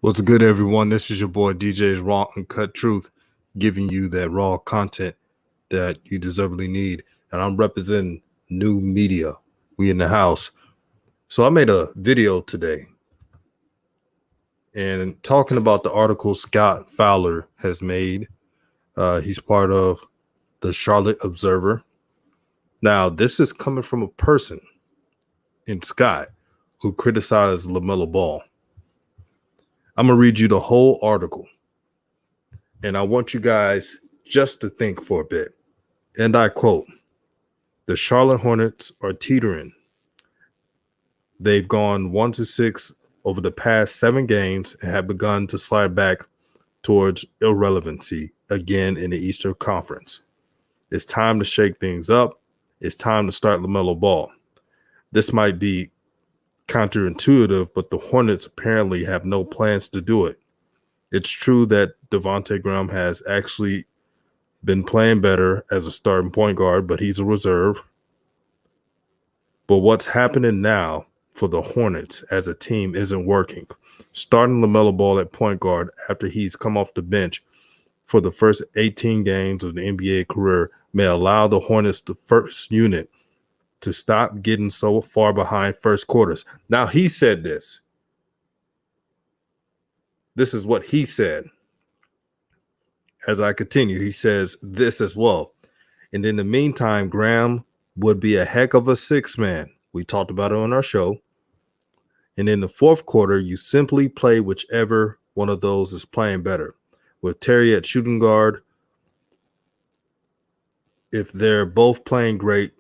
What's good, everyone? This is your boy DJ's Raw Uncut Truth, giving you that raw content that you deservedly need. And I'm representing new media. We in the house. So I made a video today and talking about the article Scott Fowler has made. He's part of the Charlotte Observer. Now, this is coming from a person in Scott who criticized Lamelo Ball. I'm going to read you the whole article. And I want you guys just to think for a bit. And I quote, "The Charlotte Hornets are teetering. They've gone 1-6 over the past 7 games and have begun to slide back towards irrelevancy again in the Eastern Conference. It's time to shake things up. It's time to start Lamelo Ball. This might be counterintuitive, but the Hornets apparently have no plans to do it. It's true that Devontae Graham has actually been playing better as a starting point guard, but he's a reserve. But what's happening now for the Hornets as a team isn't working. Starting Lamelo Ball at point guard after he's come off the bench for the first 18 games of the NBA career may allow the Hornets, the first unit, to stop getting so far behind first quarters." Now, he said this. This is what he said. As I continue, he says this as well. "And in the meantime, Graham would be a heck of a six-man. We talked about it on our show. And in the fourth quarter, you simply play whichever one of those is playing better. With Terry at shooting guard, if they're both playing great,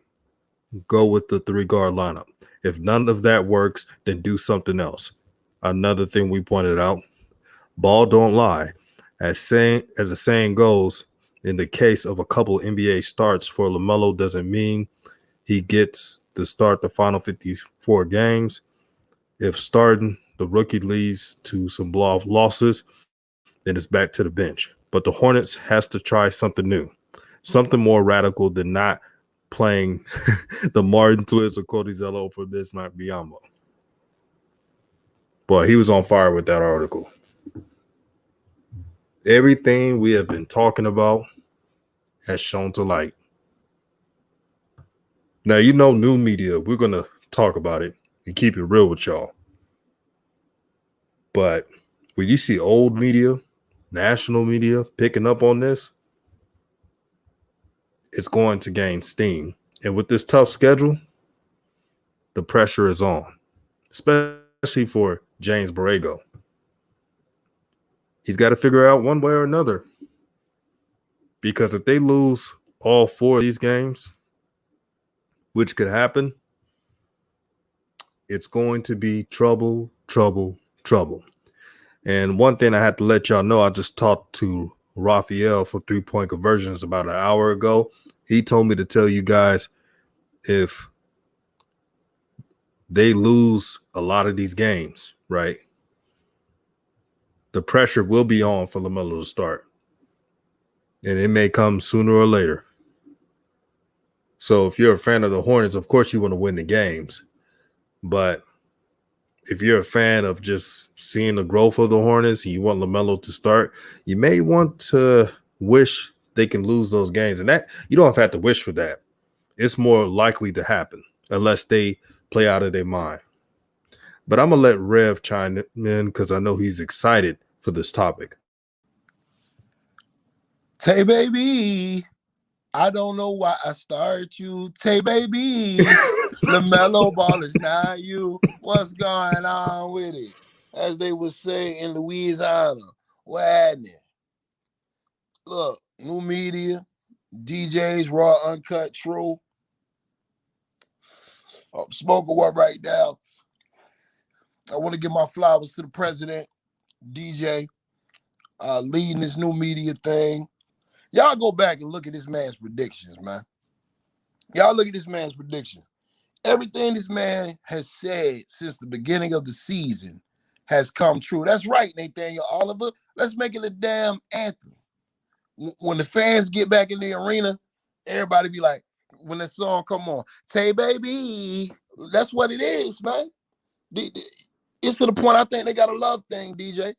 go with the 3-guard lineup. If none of that works, then do something else." Another thing we pointed out, ball don't lie. As the saying goes, in the case of a couple NBA starts for LaMelo doesn't mean he gets to start the final 54 games. If starting the rookie leads to some blowout losses, then it's back to the bench. But the Hornets has to try something new, something more radical than not playing the Martin Twist or Cody Zello for Bismack Biyombo. Boy, he was on fire with that article. Everything we have been talking about has shown to light. Now, you know, new media, we're going to talk about it and keep it real with y'all. But when you see old media, national media picking up on this, it's going to gain steam. And with this tough schedule, the pressure is on, especially for James Borrego. He's got to figure out one way or another. Because if they lose all 4 of these games, which could happen, it's going to be trouble, trouble, trouble. And one thing I had to let y'all know, I just talked to Raphael for 3-point conversions about an hour ago. He told me to tell you guys, if they lose a lot of these games, right, the pressure will be on for LaMelo to start. And it may come sooner or later. So if you're a fan of the Hornets, of course you want to win the games. But if you're a fan of just seeing the growth of the Hornets and you want LaMelo to start, you may want to wish they can lose those games. And that, you don't have to wish for that. It's more likely to happen unless they play out of their mind. But I'm going to let Rev chime in because I know he's excited for this topic. Tay baby, I don't know why I started you. Tay baby, LaMelo Ball is not you. What's going on with it? As they would say in Louisiana, what happening? Look, new media, DJs, raw, uncut, true. Smoking what right now? I want to give my flowers to the president, DJ, leading this new media thing. Y'all go back and look at this man's predictions, man. Y'all look at this man's prediction. Everything this man has said since the beginning of the season has come true. That's right, Nathaniel Oliver. Let's make it a damn anthem. When the fans get back in the arena, everybody be like, when the song come on, Tay baby. That's what it is, man. It's to the point I think they got a love thing, DJ.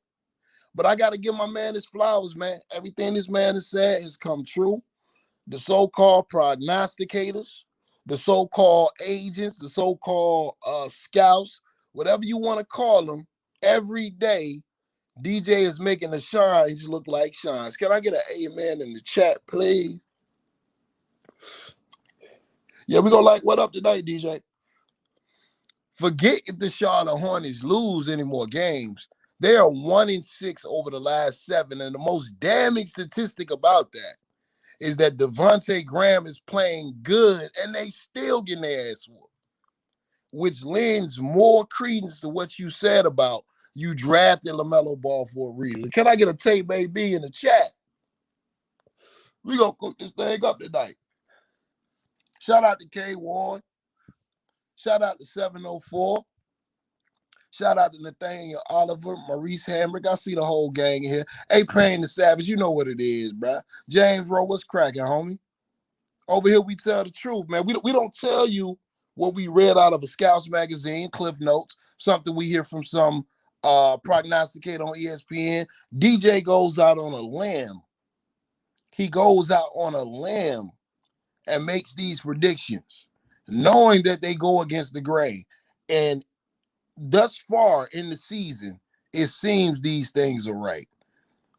But I got to give my man his flowers, man. Everything this man has said has come true. The so-called prognosticators, the so-called agents, the so-called scouts, whatever you want to call them, every day DJ is making the shines look like shines. Can I get an amen in the chat, please? Yeah, we gonna like what up tonight, DJ. Forget if the Charlotte Hornets lose any more games. They are 1-6 over the last 7. And the most damning statistic about that is that Devontae Graham is playing good and they still getting their ass whooped, which lends more credence to what you said about you drafted Lamelo Ball for a reason. Can I get a tape baby in the chat? We gonna cook this thing up tonight. Shout out to K Ward. Shout out to 704. Shout out to Nathaniel Oliver, Maurice Hamrick. I see the whole gang in here. Hey, Payne the Savage, you know what it is, bruh. James Rowe, what's cracking, homie? Over here, we tell the truth, man. We don't tell you what we read out of a Scouts magazine, Cliff Notes, something we hear from some prognosticator on ESPN. DJ goes out on a limb. He goes out on a limb and makes these predictions, knowing that they go against the grain. And thus far in the season, it seems these things are right.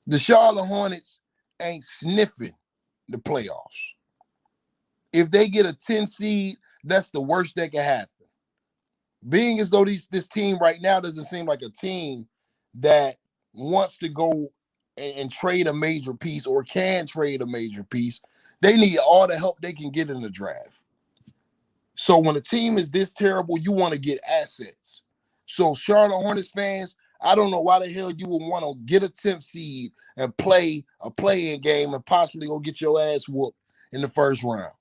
The Charlotte Hornets ain't sniffing the playoffs. If they get a 10 seed, that's the worst that can happen. Being as though this team right now doesn't seem like a team that wants to go and trade a major piece or can trade a major piece, they need all the help they can get in the draft. So when a team is this terrible, you want to get assets. So Charlotte Hornets fans, I don't know why the hell you would want to get a 10th seed and play a play-in game and possibly go get your ass whooped in the first round.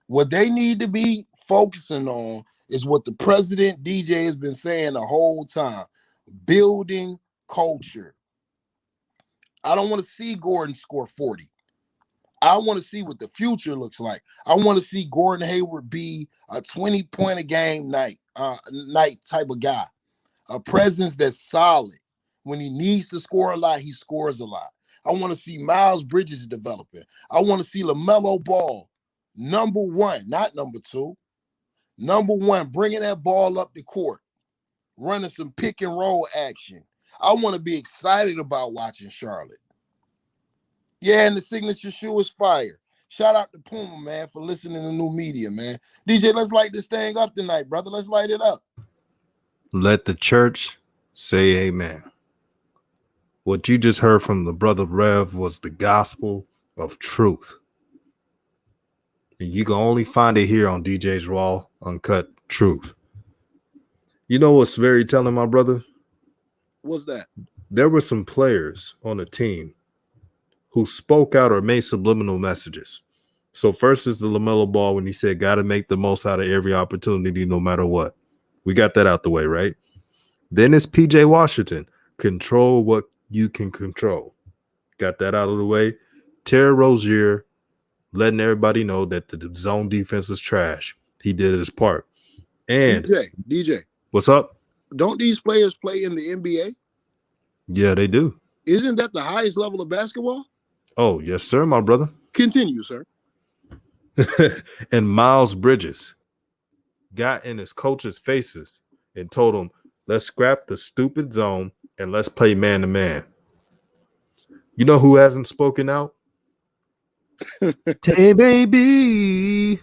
What they need to be focusing on is what the president DJ has been saying the whole time: building culture. I don't want to see Gordon score 40. I want to see what the future looks like. I want to see Gordon Hayward be a 20-point-a-game night type of guy, a presence that's solid. When he needs to score a lot, he scores a lot. I want to see Miles Bridges developing. I want to see Lamelo Ball, number one, not number two. Number one, bringing that ball up the court, running some pick and roll action. I want to be excited about watching Charlotte. Yeah, and the signature shoe is fire. Shout out to Puma, man, for listening to new media, man. DJ, let's light this thing up tonight, brother. Let's light it up. Let the church say amen. What you just heard from the brother Rev was the gospel of truth. And you can only find it here on DJ's Raw Uncut Truth. You know what's very telling, my brother? What's that? There were some players on the team who spoke out or made subliminal messages. So first is the Lamelo Ball when he said, got to make the most out of every opportunity no matter what. We got that out the way, right? Then it's PJ Washington. Control what you can control. Got that out of the way. Terry Rozier letting everybody know that the zone defense is trash. He did his part. And DJ, what's up? Don't these players play in the NBA? Yeah, they do. Isn't that the highest level of basketball? Oh, yes, sir, my brother. Continue, sir. And Miles Bridges got in his coach's faces and told him, let's scrap the stupid zone and let's play man-to-man. You know who hasn't spoken out? Tay baby.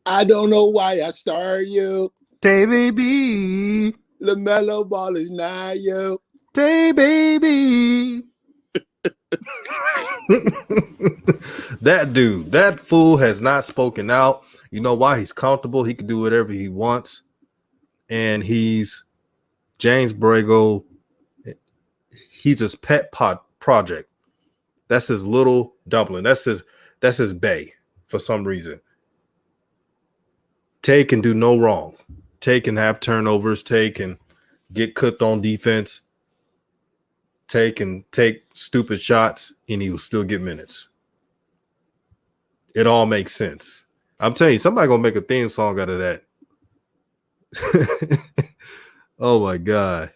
I don't know why I started you. Tay baby. LaMelo Ball is not you. Tay baby. That dude, that fool has not spoken out. You know why? He's comfortable. He can do whatever he wants. And he's James Borrego. He's his pet project. That's his little dumpling. That's his bae for some reason. Tay can do no wrong. Tay can have turnovers. Tay can get cooked on defense. Tay can take stupid shots, and he will still get minutes. It all makes sense. I'm telling you, somebody gonna make a theme song out of that. Oh my God.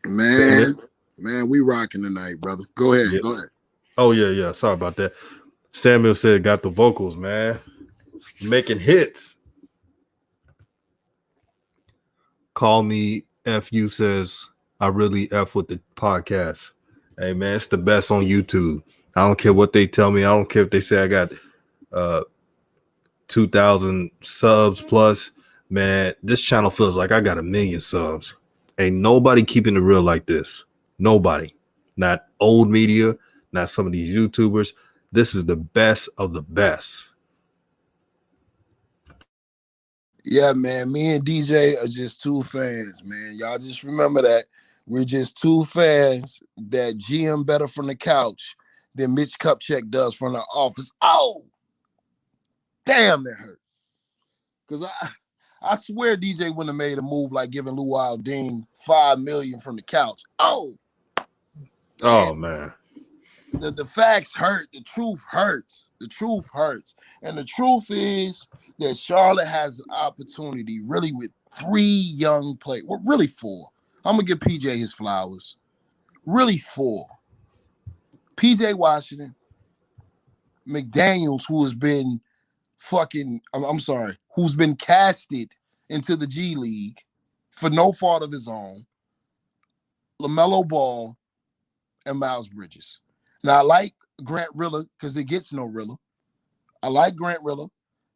Man, man, we rocking tonight, brother. Go ahead. Yeah. Go ahead. Oh yeah. Sorry about that. Samuel said got the vocals, man. Making hits. Call me FU says I really F with the podcast. Hey man, it's the best on YouTube. I don't care what they tell me. I don't care if they say I got 2,000 subs plus. Man, this channel feels like I got 1,000,000 subs. Ain't nobody keeping it real like this. Nobody. Not old media, not some of these YouTubers. This is the best of the best. Yeah, man. Me and DJ are just two fans, man. Y'all just remember that. We're just two fans that GM better from the couch than Mitch Kupchak does from the office. Oh, damn, that hurt. Because I swear DJ wouldn't have made a move like giving Lou Aldine $5 million from the couch. Oh, oh man. The facts hurt. The truth hurts. The truth hurts. And the truth is that Charlotte has an opportunity really with 3 young players. Well, really 4. I'm going to give PJ his flowers. Really 4. PJ Washington, McDaniels, who has been who's been casted into the G League for no fault of his own, Lamelo Ball, and Miles Bridges. Now, I like Grant Riller because it gets no Riller. I like Grant Riller,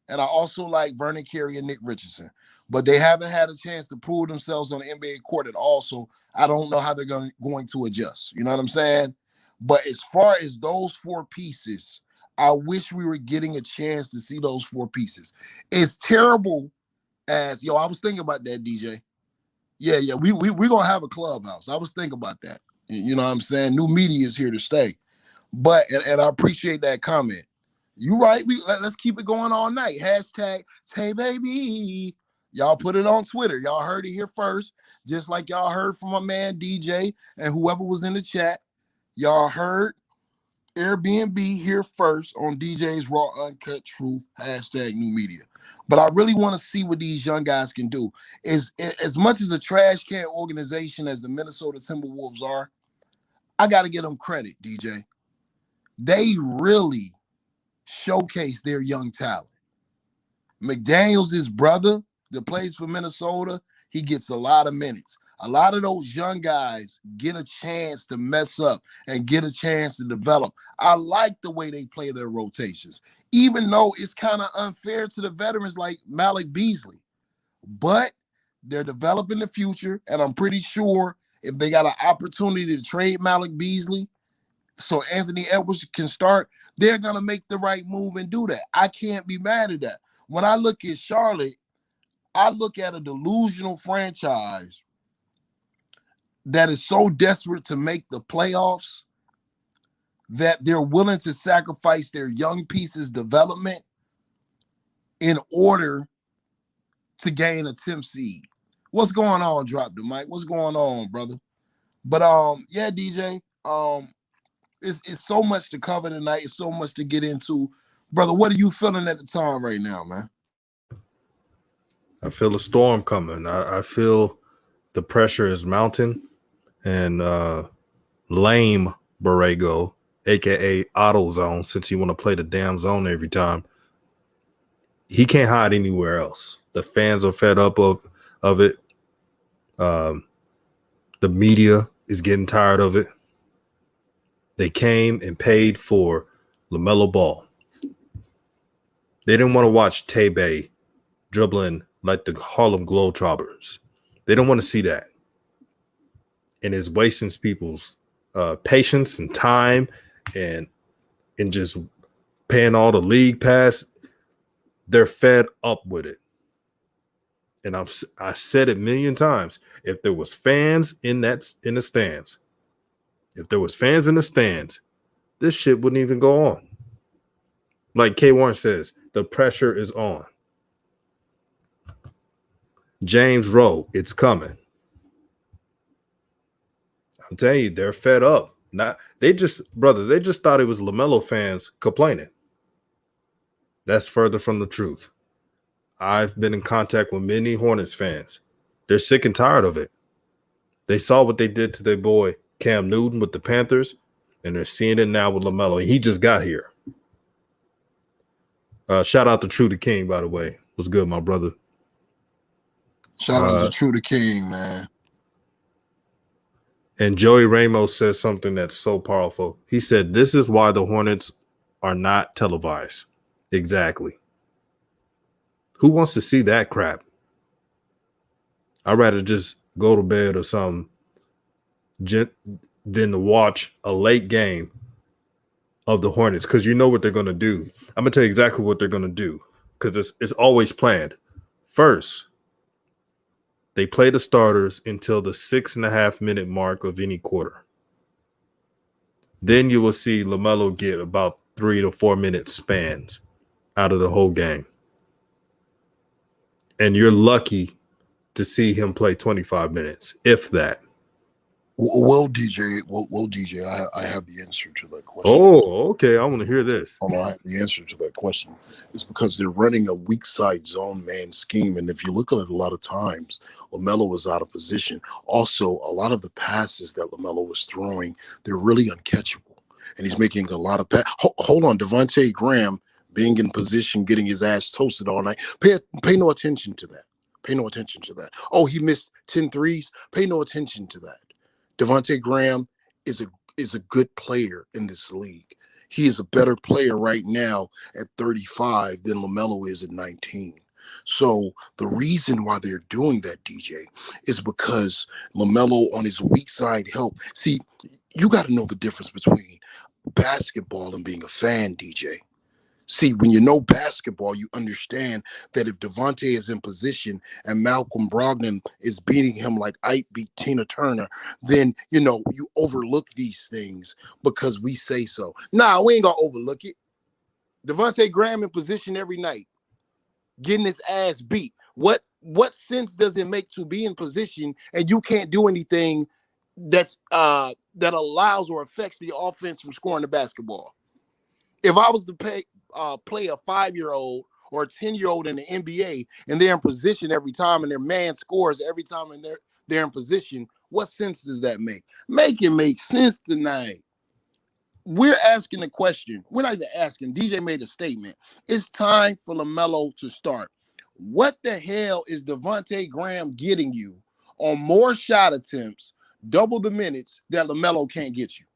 and I also like Vernon Carey and Nick Richardson. But they haven't had a chance to prove themselves on the NBA court at all, so I don't know how they're going to adjust. You know what I'm saying? But as far as those 4 pieces, I wish we were getting a chance to see those 4 pieces. It's terrible as, I was thinking about that, DJ. Yeah, we're going to have a clubhouse. I was thinking about that. You know what I'm saying? New media is here to stay. But, and I appreciate that comment. You right. Let's keep it going all night. Hashtag Tay Baby. Y'all put it on Twitter. Y'all heard it here first. Just like y'all heard from my man DJ and whoever was in the chat. Y'all heard Airbnb here first on DJ's Raw Uncut Truth. Hashtag New Media. But I really want to see what these young guys can do. As much as a trash can organization as the Minnesota Timberwolves are, I got to give them credit, DJ. They really showcase their young talent. McDaniels, his brother that plays for Minnesota, he gets a lot of minutes. A lot of those young guys get a chance to mess up and get a chance to develop. I like the way they play their rotations, even though it's kind of unfair to the veterans like Malik Beasley. But they're developing the future, and I'm pretty sure if they got an opportunity to trade Malik Beasley so Anthony Edwards can start, they're going to make the right move and do that. I can't be mad at that. When I look at Charlotte, I look at a delusional franchise that is so desperate to make the playoffs that they're willing to sacrifice their young pieces' development in order to gain a 10th seed. What's going on, Drop the Mic? What's going on, brother? But yeah, DJ, it's so much to cover tonight. It's so much to get into. Brother, what are you feeling at the time right now, man? I feel a storm coming. I feel the pressure is mounting, and lame Borrego, aka Auto Zone, since you want to play the damn zone every time, he can't hide anywhere else. The fans are fed up of it. The media is getting tired of it. They came and paid for Lamelo Ball. They didn't want to watch Tay dribbling like the Harlem Globetrotters. They don't want to see that. And it's wasting people's patience and time and just paying all the league pass. They're fed up with it. And I said it a million times. If there was fans in the stands, this shit wouldn't even go on. Like K. Warren says, the pressure is on. James Rowe, it's coming. I'm telling you, they're fed up. They just thought it was LaMelo fans complaining. That's further from the truth. I've been in contact with many Hornets fans. They're sick and tired of it. They saw what they did to their boy Cam Newton with the Panthers, and they're seeing it now with LaMelo. He just got here. Shout out to True the King, by the way. What's good, my brother? Shout out to True the King, man. And Joey Ramos says something that's so powerful. He said, "This is why the Hornets are not televised." Exactly. Who wants to see that crap? I'd rather just go to bed or something than to watch a late game of the Hornets, because you know what they're going to do. I'm going to tell you exactly what they're going to do, because it's always planned. First, they play the starters until the 6.5 minute mark of any quarter. Then you will see LaMelo get about 3 to 4 minute spans out of the whole game. And you're lucky to see him play 25 minutes, if that. Well, DJ, I have the answer to that question. Oh, okay. I want to hear this. I have the answer to that question. It's because they're running a weak side zone man scheme. And if you look at it a lot of times, LaMelo was out of position. Also, a lot of the passes that LaMelo was throwing, they're really uncatchable. And he's making a lot of hold on, Devontae Graham being in position, getting his ass toasted all night. Pay no attention to that. Pay no attention to that. Oh, he missed 10 threes. Pay no attention to that. Devontae Graham is a good player in this league. He is a better player right now at 35 than LaMelo is at 19. So the reason why they're doing that, DJ, is because LaMelo on his weak side help. See, you got to know the difference between basketball and being a fan, DJ. See, when you know basketball, you understand that if Devontae is in position and Malcolm Brogdon is beating him like Ike beat Tina Turner, then, you overlook these things because we say so. Nah, we ain't going to overlook it. Devontae Graham in position every night, getting his ass beat. What sense does it make to be in position and you can't do anything that allows or affects the offense from scoring the basketball? If I was to play a 5-year-old or a 10-year-old in the NBA and they're in position every time and their man scores every time and they're in position, what sense does that make? Make it make sense tonight. We're asking the question. We're not even asking. DJ made a statement. It's time for LaMelo to start. What the hell is Devontae Graham getting you on more shot attempts, double the minutes that LaMelo can't get you?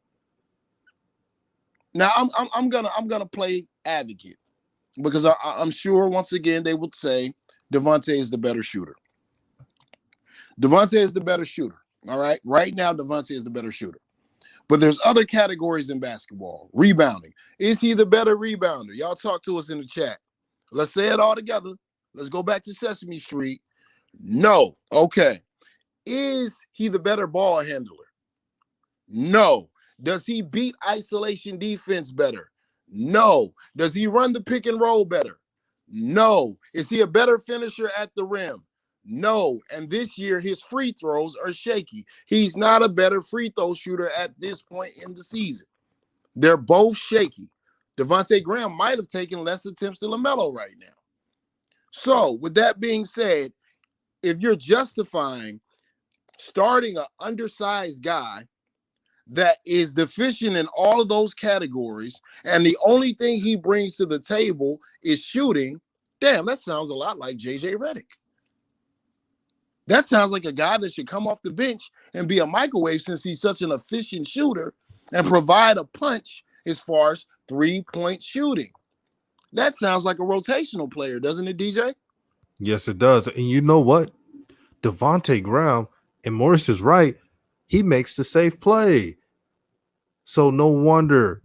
Now I'm gonna play advocate because I'm sure once again they would say Devontae is the better shooter. Devontae is the better shooter. All right, right now Devontae is the better shooter. But there's other categories in basketball. Rebounding. Is he the better rebounder? Y'all talk to us in the chat. Let's say it all together. Let's go back to Sesame Street. No. Okay. Is he the better ball handler? No. Does he beat isolation defense better? No. Does he run the pick and roll better? No. Is he a better finisher at the rim? No. And this year, his free throws are shaky. He's not a better free throw shooter at this point in the season. They're both shaky. Devontae Graham might have taken less attempts than LaMelo right now. So, with that being said, if you're justifying starting an undersized guy that is deficient in all of those categories, and the only thing he brings to the table is shooting, damn, that sounds a lot like JJ Redick. That sounds like a guy that should come off the bench and be a microwave since he's such an efficient shooter and provide a punch as far as three-point shooting. That sounds like a rotational player, doesn't it, DJ? Yes, it does. And you know what? Devontae Graham, and Morris is right, he makes the safe play. So no wonder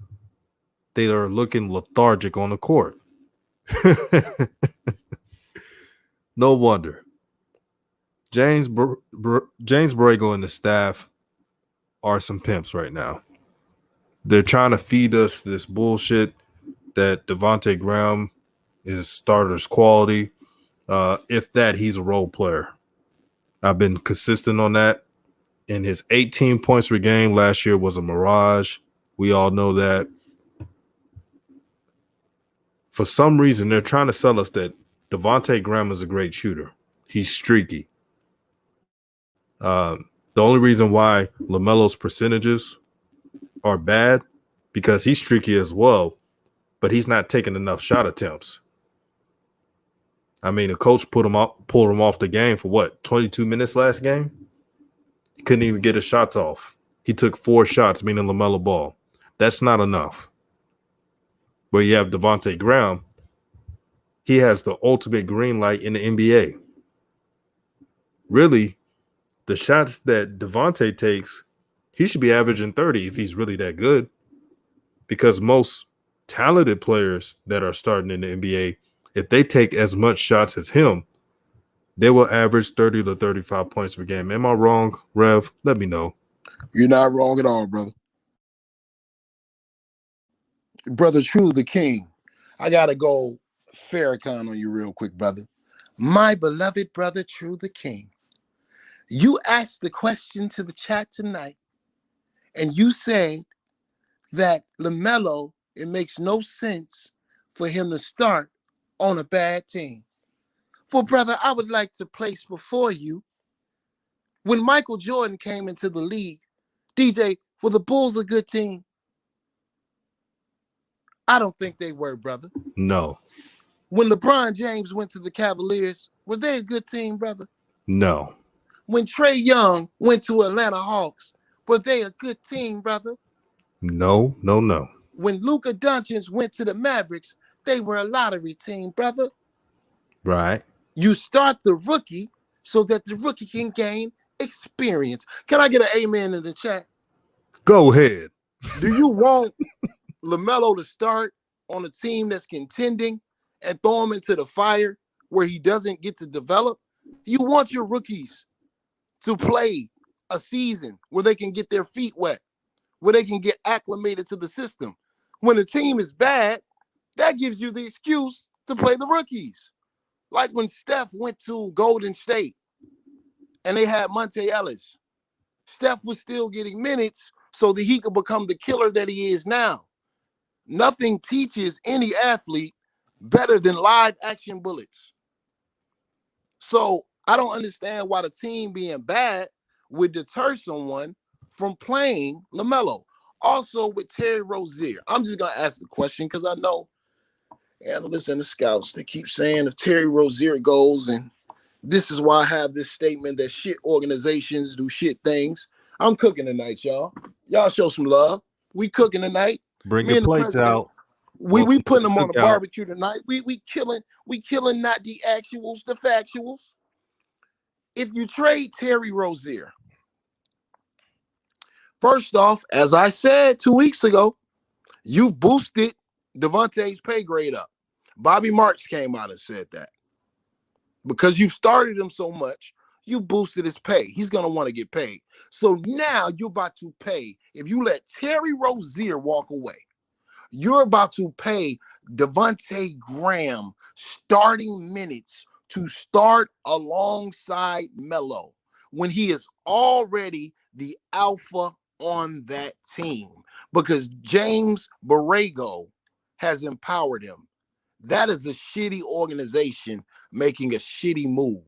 they are looking lethargic on the court. No wonder. James Borrego and the staff are some pimps right now. They're trying to feed us this bullshit that Devontae Graham is starter's quality. If that, he's a role player. I've been consistent on that. And his 18 points per game last year was a mirage. We all know that. For some reason, they're trying to sell us that Devontae Graham is a great shooter. He's streaky. The The only reason why LaMelo's percentages are bad because he's streaky as well, but he's not taking enough shot attempts. I mean, the coach pulled him off the game for what, 22 minutes last game? He couldn't even get his shots off. He took 4 shots, meaning Lamelo Ball. That's not enough. But you have Devontae Graham. He has the ultimate green light in the NBA. Really, the shots that Devontae takes, he should be averaging 30 if he's really that good. Because most talented players that are starting in the NBA, if they take as much shots as him, they will average 30 to 35 points per game. Am I wrong, Rev? Let me know. You're not wrong at all, brother. Brother True the King. I got to go Farrakhan on you real quick, brother. My beloved brother True the King. You asked the question to the chat tonight, and you said that LaMelo, it makes no sense for him to start on a bad team. Well, brother, I would like to place before you, when Michael Jordan came into the league, DJ, were the Bulls a good team? I don't think they were, brother. No. When LeBron James went to the Cavaliers, were they a good team, brother? No. When Trae Young went to Atlanta Hawks, were they a good team, brother? No. When Luka Doncic went to the Mavericks, they were a lottery team, brother. Right. You start the rookie so that the rookie can gain experience. Can I get an amen in the chat? Go ahead. Do you want LaMelo to start on a team that's contending and throw him into the fire where he doesn't get to develop? You want your rookies to play a season where they can get their feet wet, where they can get acclimated to the system. When the team is bad, that gives you the excuse to play the rookies. Like when Steph went to Golden State and they had Monte Ellis. Steph was still getting minutes so that he could become the killer that he is now. Nothing teaches any athlete better than live action bullets. So I don't understand why the team being bad would deter someone from playing LaMelo. Also with Terry Rozier, I'm just going to ask the question because I know analysts and the scouts, they keep saying if Terry Rozier goes, and this is why I have this statement that shit organizations do shit things. I'm cooking tonight, y'all. Y'all show some love. We cooking tonight. Bring Me your and the plates president, out. we putting them on the cookout. barbecue tonight. We killing not the actuals, the factuals. If you trade Terry Rozier, first off, as I said 2 weeks ago, you've boosted Devontae's pay grade up. Bobby Marks came out and said that. Because you've started him so much, you boosted his pay. He's going to want to get paid. So now you're about to pay. If you let Terry Rozier walk away, you're about to pay Devontae Graham starting minutes to start alongside Melo when he is already the alpha on that team because James Borrego has empowered him. That is a shitty organization making a shitty move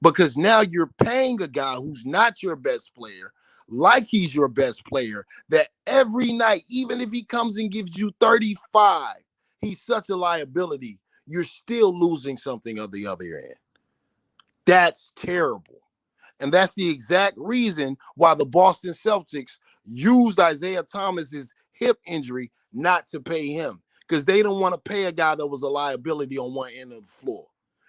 because now you're paying a guy who's not your best player like he's your best player, that every night, even if he comes and gives you 35, he's such a liability. You're still losing something on the other end. That's terrible. And that's the exact reason why the Boston Celtics used Isaiah Thomas's hip injury not to pay him, because they don't want to pay a guy that was a liability on one end of the floor.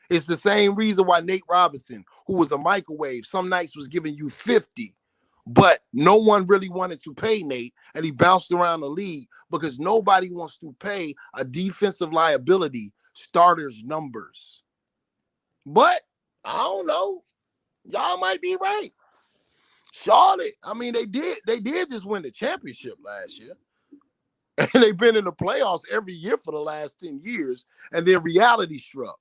It's the same reason why Nate Robinson, who was a microwave, some nights was giving you 50, but no one really wanted to pay Nate, and he bounced around the league because nobody wants to pay a defensive liability starter's numbers. But I don't know. Y'all might be right. Charlotte, I mean, they did just win the championship last year. And they've been in the playoffs every year for the last 10 years, and then reality struck.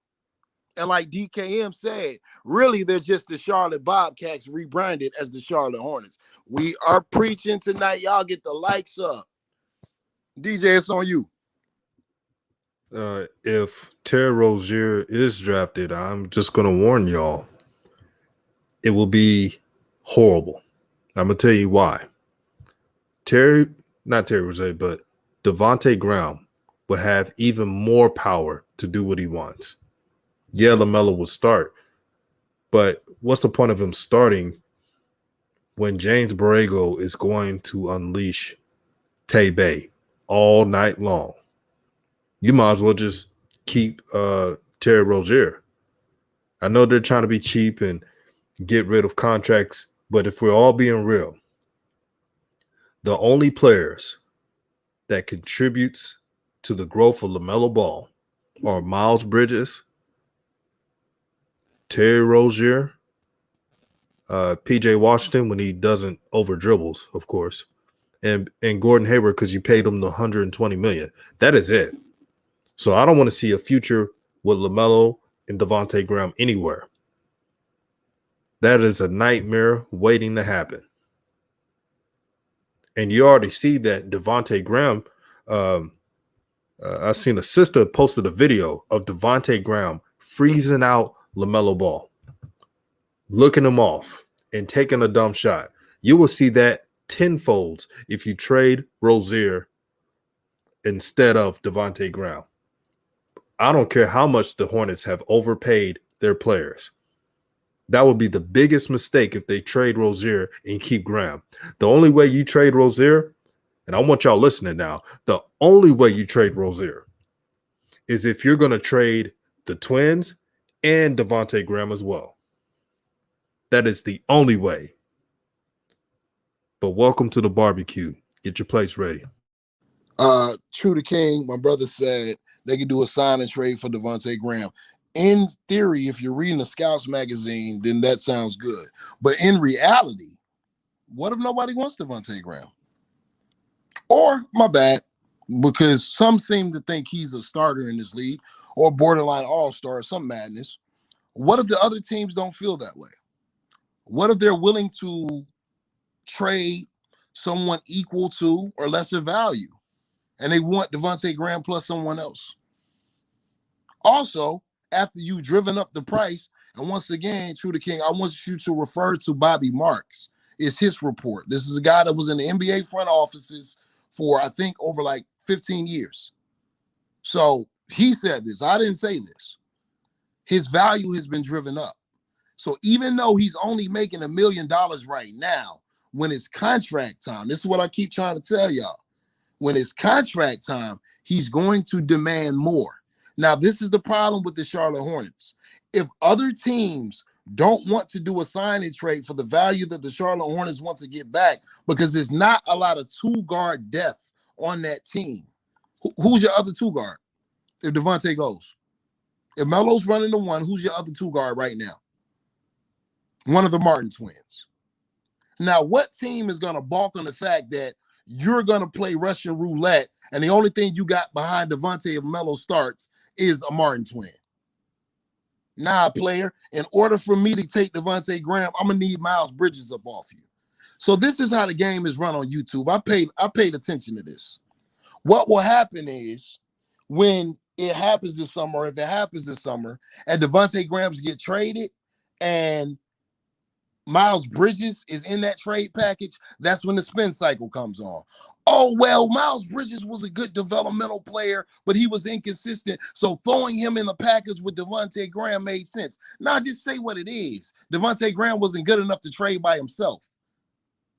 And like DKM said, really, they're just the Charlotte Bobcats rebranded as the Charlotte Hornets. We are preaching tonight. Y'all get the likes up. DJ, it's on you. If Terry Rozier is drafted, I'm just going to warn y'all, it will be horrible. I'm gonna tell you why. Not Terry Rozier, but Devontae Graham will have even more power to do what he wants. Yeah, LaMelo will start, but what's the point of him starting when James Borrego is going to unleash Tay Bay all night long? You might as well just keep Terry Rozier. I know they're trying to be cheap and get rid of contracts, but if we're all being real, the only players that contributes to the growth of LaMelo Ball are Miles Bridges, Terry Rozier, PJ Washington when he doesn't over dribbles, of course, and Gordon Hayward because you paid him the $120 million. That is it. So I don't want to see a future with LaMelo and Devontae Graham anywhere. That is a nightmare waiting to happen. And you already see that Devontae Graham. I seen a sister posted a video of Devontae Graham freezing out LaMelo Ball, looking him off, and taking a dumb shot. You will see that tenfold if you trade Rozier instead of Devontae Graham. I don't care how much the Hornets have overpaid their players. That would be the biggest mistake if they trade Rozier and keep Graham. The only way you trade Rozier, and I want y'all listening now, the only way you trade Rozier is if you're going to trade the Twins and Devontae Graham as well. That is the only way. But welcome to the barbecue. Get your plates ready. True to King, my brother said they could do a sign and trade for Devontae Graham. In theory, if you're reading the Scouts magazine, then that sounds good. But in reality, what if nobody wants Devontae Graham? Or, my bad, because some seem to think he's a starter in this league or borderline all-star, some madness. What if the other teams don't feel that way? What if they're willing to trade someone equal to or lesser value and they want Devontae Graham plus someone else? Also, after you've driven up the price, and once again, True to King, I want you to refer to Bobby Marks. It's his report. This is a guy that was in the NBA front offices for, I think, over like 15 years. So he said this. I didn't say this. His value has been driven up. So even though he's only making $1 million right now, when it's contract time, this is what I keep trying to tell y'all. When it's contract time, he's going to demand more. Now, this is the problem with the Charlotte Hornets. If other teams don't want to do a sign and trade for the value that the Charlotte Hornets want to get back, because there's not a lot of two-guard depth on that team. Who's your other two-guard if Devontae goes? If Melo's running the one, who's your other two-guard right now? One of the Martin twins. Now, what team is going to balk on the fact that you're going to play Russian roulette and the only thing you got behind Devontae if Melo starts is a Martin twin? Nah, player, in order for me to take Devontae Graham, I'm going to need Miles Bridges up off you. So this is how the game is run on YouTube. I paid attention to this. What will happen is when it happens this summer, or if it happens this summer, and Devontae Grahams get traded and Miles Bridges is in that trade package, that's when the spin cycle comes on. Oh, well, Miles Bridges was a good developmental player, but he was inconsistent. So throwing him in the package with Devontae Graham made sense. Now just say what it is. Devontae Graham wasn't good enough to trade by himself.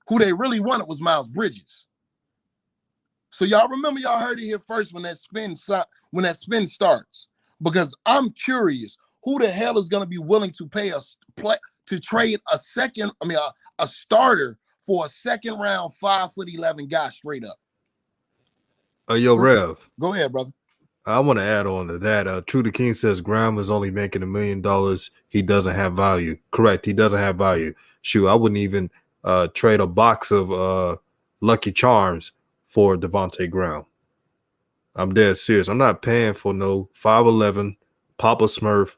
Who they really wanted was Miles Bridges. So y'all remember, y'all heard it here first when that spin starts. Because I'm curious, who the hell is going to be willing to pay to trade a starter for a second round 5'11" guy straight up? Yo, Rev. Go ahead, brother. I want to add on to that. True the King says Graham is only making $1 million. He doesn't have value. Correct. He doesn't have value. Shoot, I wouldn't even trade a box of Lucky Charms for Devontae Graham. I'm dead serious. I'm not paying for no 5'11" Papa Smurf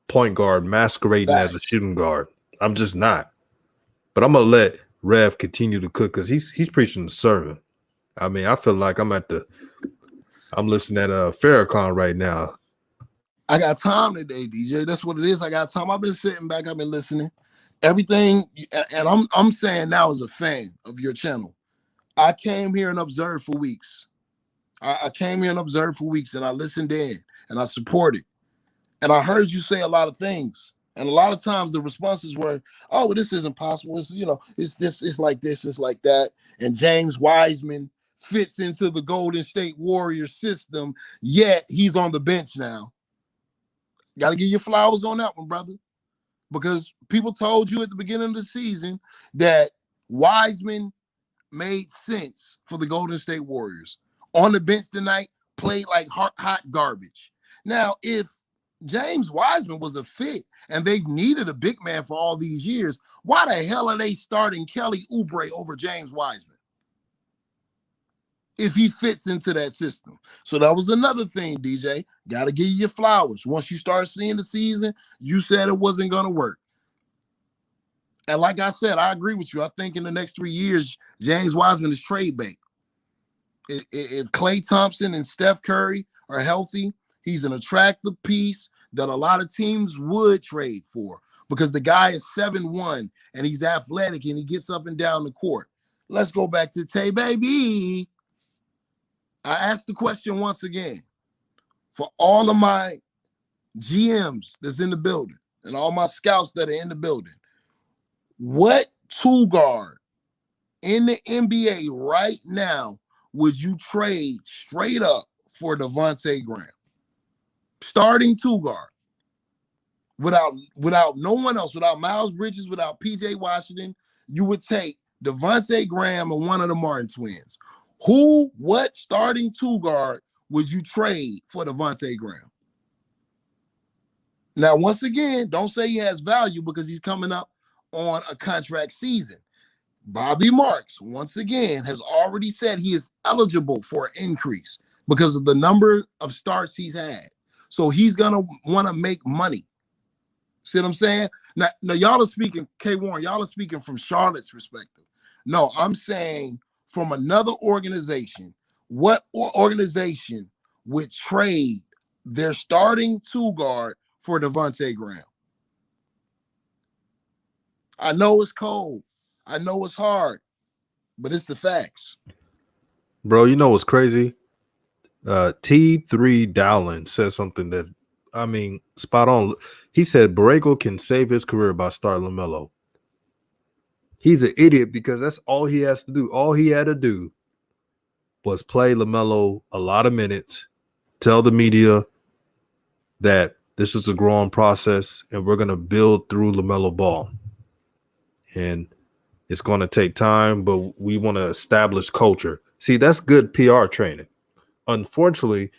point guard masquerading as a shooting guard. I'm just not. But I'm gonna let Rev continue to cook because he's preaching the sermon. I mean, I feel like I'm listening at Farrakhan right now. I got time today, DJ. That's what it is. I got time. I've been sitting back. I've been listening. Everything, and I'm saying now as a fan of your channel, I came here and observed for weeks. I came here and observed for weeks, and I listened in and I supported. And I heard you say a lot of things. And a lot of times the responses were, "Oh, well, this isn't possible. It's, it's this, it's like this, it's like that." And James Wiseman fits into the Golden State Warriors system, yet he's on the bench now. Got to give you flowers on that one, brother. Because people told you at the beginning of the season that Wiseman made sense for the Golden State Warriors. On the bench tonight, played like hot garbage. Now, if James Wiseman was a fit and they've needed a big man for all these years, why the hell are they starting Kelly Oubre over James Wiseman if he fits into that system? So that was another thing, DJ. Got to give you your flowers. Once you start seeing the season, you said it wasn't going to work. And like I said, I agree with you. I think in the next 3 years, James Wiseman is trade bait. If Klay Thompson and Steph Curry are healthy, he's an attractive piece that a lot of teams would trade for because the guy is 7'1" and he's athletic and he gets up and down the court. Let's go back to Tay Baby. I asked the question once again for all of my GMs that's in the building and all my scouts that are in the building. What two guard in the NBA right now would you trade straight up for Devontae Graham? Starting two guard. Without no one else, without Miles Bridges, without PJ Washington, you would take Devontae Graham and one of the Martin twins. What starting two guard would you trade for Devontae Graham? Now, once again, don't say he has value because he's coming up on a contract season. Bobby Marks, once again, has already said he is eligible for an increase because of the number of starts he's had. So he's going to want to make money. See what I'm saying? Now, y'all are speaking, K. Warren, y'all are speaking from Charlotte's perspective. No, I'm saying from another organization. What organization would trade their starting two guard for Devontae Graham? I know it's cold. I know it's hard, but it's the facts. Bro, you know what's crazy? T3 Dowling said something that, I mean, spot on. He said Borrego can save his career by starting Lamelo. He's an idiot because that's all he has to do. All he had to do was play Lamelo a lot of minutes, tell the media that this is a growing process and we're going to build through Lamelo Ball. And it's going to take time, but we want to establish culture. See, that's good PR training. Unfortunately,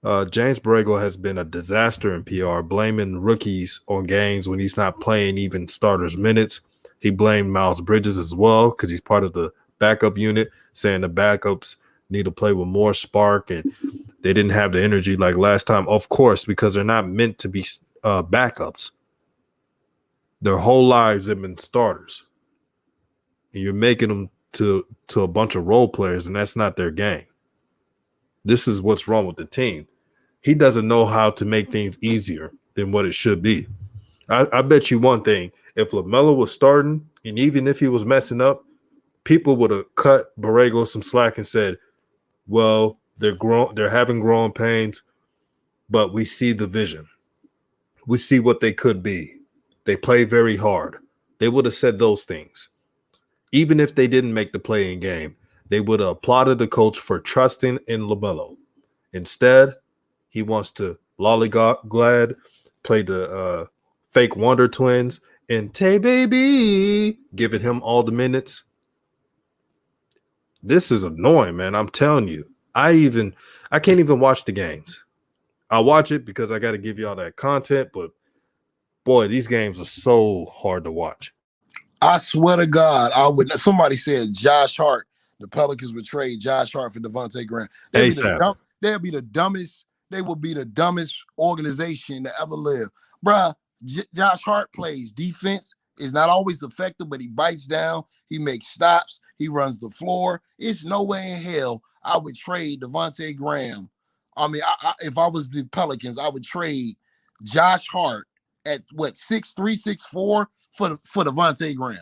James Borrego has been a disaster in PR, blaming rookies on games when he's not playing even starters minutes. He blamed Miles Bridges as well because he's part of the backup unit, saying the backups need to play with more spark and they didn't have the energy like last time. Of course, because they're not meant to be backups. Their whole lives have been starters. And you're making them to a bunch of role players, and that's not their game. This is what's wrong with the team. He doesn't know how to make things easier than what it should be. I bet you one thing. If LaMelo was starting, and even if he was messing up, people would have cut Borrego some slack and said, well, they're having growing pains, but we see the vision. We see what they could be. They play very hard. They would have said those things. Even if they didn't make the play-in game, they would have applauded the coach for trusting in LaMelo. Instead, he wants to lollygag, play the fake Wonder Twins, and Tay Baby, giving him all the minutes. This is annoying, man. I'm telling you. I can't even watch the games. I watch it because I got to give you all that content, but boy, these games are so hard to watch. I swear to God, somebody said Josh Hart, the Pelicans would trade Josh Hart for Devontae Graham. They would be the dumbest organization to ever live. Bruh, Josh Hart plays defense, is not always effective, but he bites down, he makes stops, he runs the floor. It's no way in hell I would trade Devontae Graham. I mean, if I was the Pelicans, I would trade Josh Hart at 6'3", 6'4", for Devontae Graham.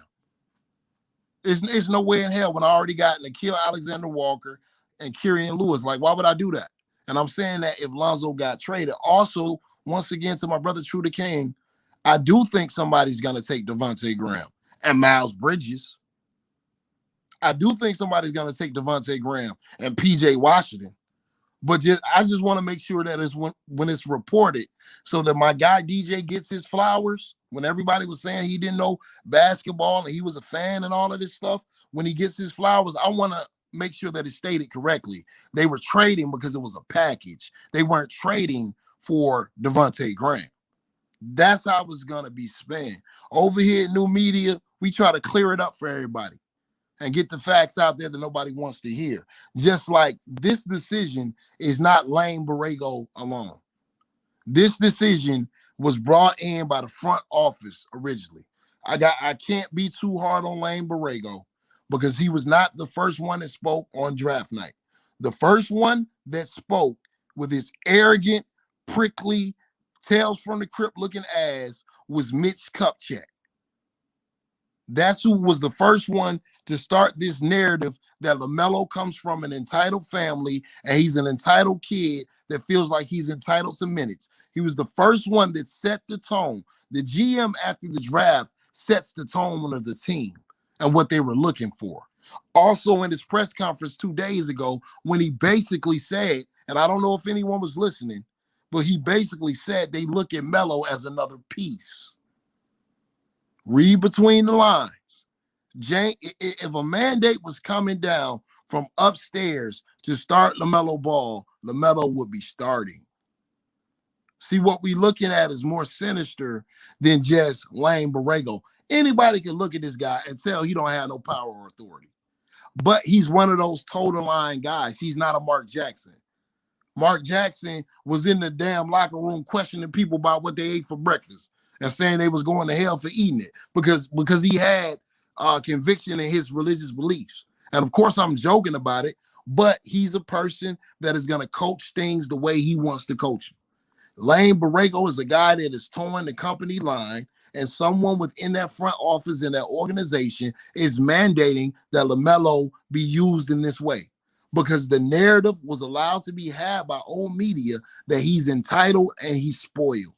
It's no way in hell when I already got Nikhil Alexander Walker and Kyrian Lewis. Like, why would I do that? And I'm saying that if Lonzo got traded. Also, once again, to my brother True the King, I do think somebody's going to take Devontae Graham and Miles Bridges. I do think somebody's going to take Devontae Graham and PJ Washington. But I just want to make sure that it's when it's reported so that my guy DJ gets his flowers. When everybody was saying he didn't know basketball and he was a fan and all of this stuff, when he gets his flowers, I want to make sure that it's stated correctly. They were trading because it was a package. They weren't trading for Devontae Graham. That's how it's going to be spent. Over here at New Media, we try to clear it up for everybody and get the facts out there that nobody wants to hear. Just like this decision is not Lane Borrego alone. This decision was brought in by the front office originally. I can't be too hard on Lane Borrego because he was not the first one that spoke on draft night. The first one that spoke with his arrogant, prickly, Tales from the Crypt looking ass was Mitch Kupchak. That's who was the first one to start this narrative that LaMelo comes from an entitled family and he's an entitled kid that feels like he's entitled to minutes. He was the first one that set the tone. The GM after the draft sets the tone of the team and what they were looking for. Also in his press conference 2 days ago, when he basically said, and I don't know if anyone was listening, but he basically said they look at Melo as another piece. Read between the lines. If a mandate was coming down from upstairs to start Lamelo Ball, Lamelo would be starting. See, what we're looking at is more sinister than just Lane Borrego. Anybody can look at this guy and tell he don't have no power or authority. But he's one of those total line guys. He's not a Mark Jackson. Mark Jackson was in the damn locker room questioning people about what they ate for breakfast and saying they was going to hell for eating it because he had conviction in his religious beliefs. And of course, I'm joking about it, but he's a person that is going to coach things the way he wants to coach them. Lane Borrego is a guy that is towing the company line, and someone within that front office in that organization is mandating that LaMelo be used in this way because the narrative was allowed to be had by old media that he's entitled and he's spoiled.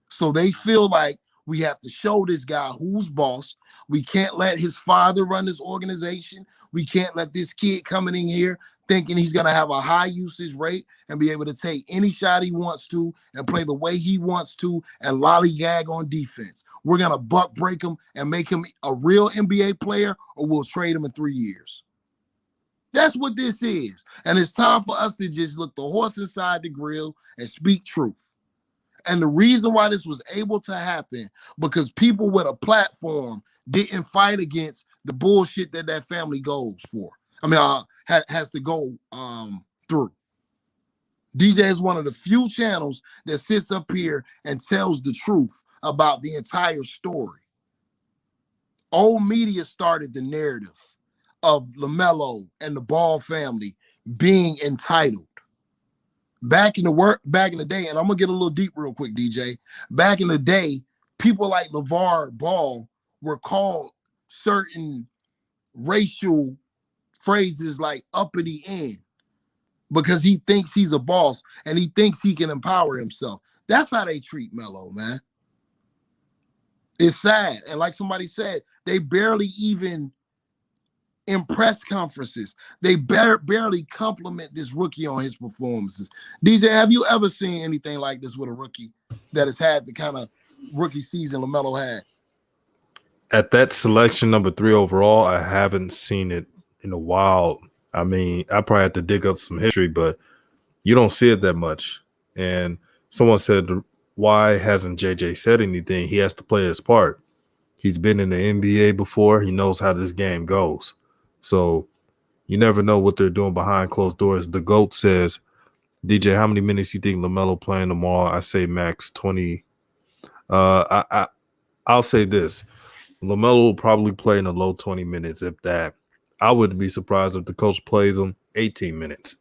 So they feel like we have to show this guy who's boss. We can't let his father run this organization. We can't let this kid coming in here thinking he's going to have a high usage rate and be able to take any shot he wants to and play the way he wants to and lollygag on defense. We're going to buck break him and make him a real NBA player, or we'll trade him in 3 years. That's what this is. And it's time for us to just look the horse inside the grill and speak truth. And the reason why this was able to happen, because people with a platform didn't fight against the bullshit that family goes for. Has to go through. DJ is one of the few channels that sits up here and tells the truth about the entire story. Old media started the narrative of LaMelo and the Ball family being entitled. Back in the day, and I'm gonna get a little deep real quick, DJ. Back in the day, people like LeVar Ball were called certain racial phrases like uppity end because he thinks he's a boss and he thinks he can empower himself. That's how they treat Melo, man. It's sad. And like somebody said, they barely even in press conferences, they barely compliment this rookie on his performances. DJ, have you ever seen anything like this with a rookie that has had the kind of rookie season LaMelo had? At that selection, number 3 overall, I haven't seen it in a while. I mean, I probably have to dig up some history, but you don't see it that much. And someone said, why hasn't JJ said anything? He has to play his part. He's been in the NBA before. He knows how this game goes. So you never know what they're doing behind closed doors. The GOAT says, DJ, how many minutes you think LaMelo playing tomorrow? I say max 20. I'll say this. LaMelo will probably play in the low 20 minutes, if that. I wouldn't be surprised if the coach plays him 18 minutes.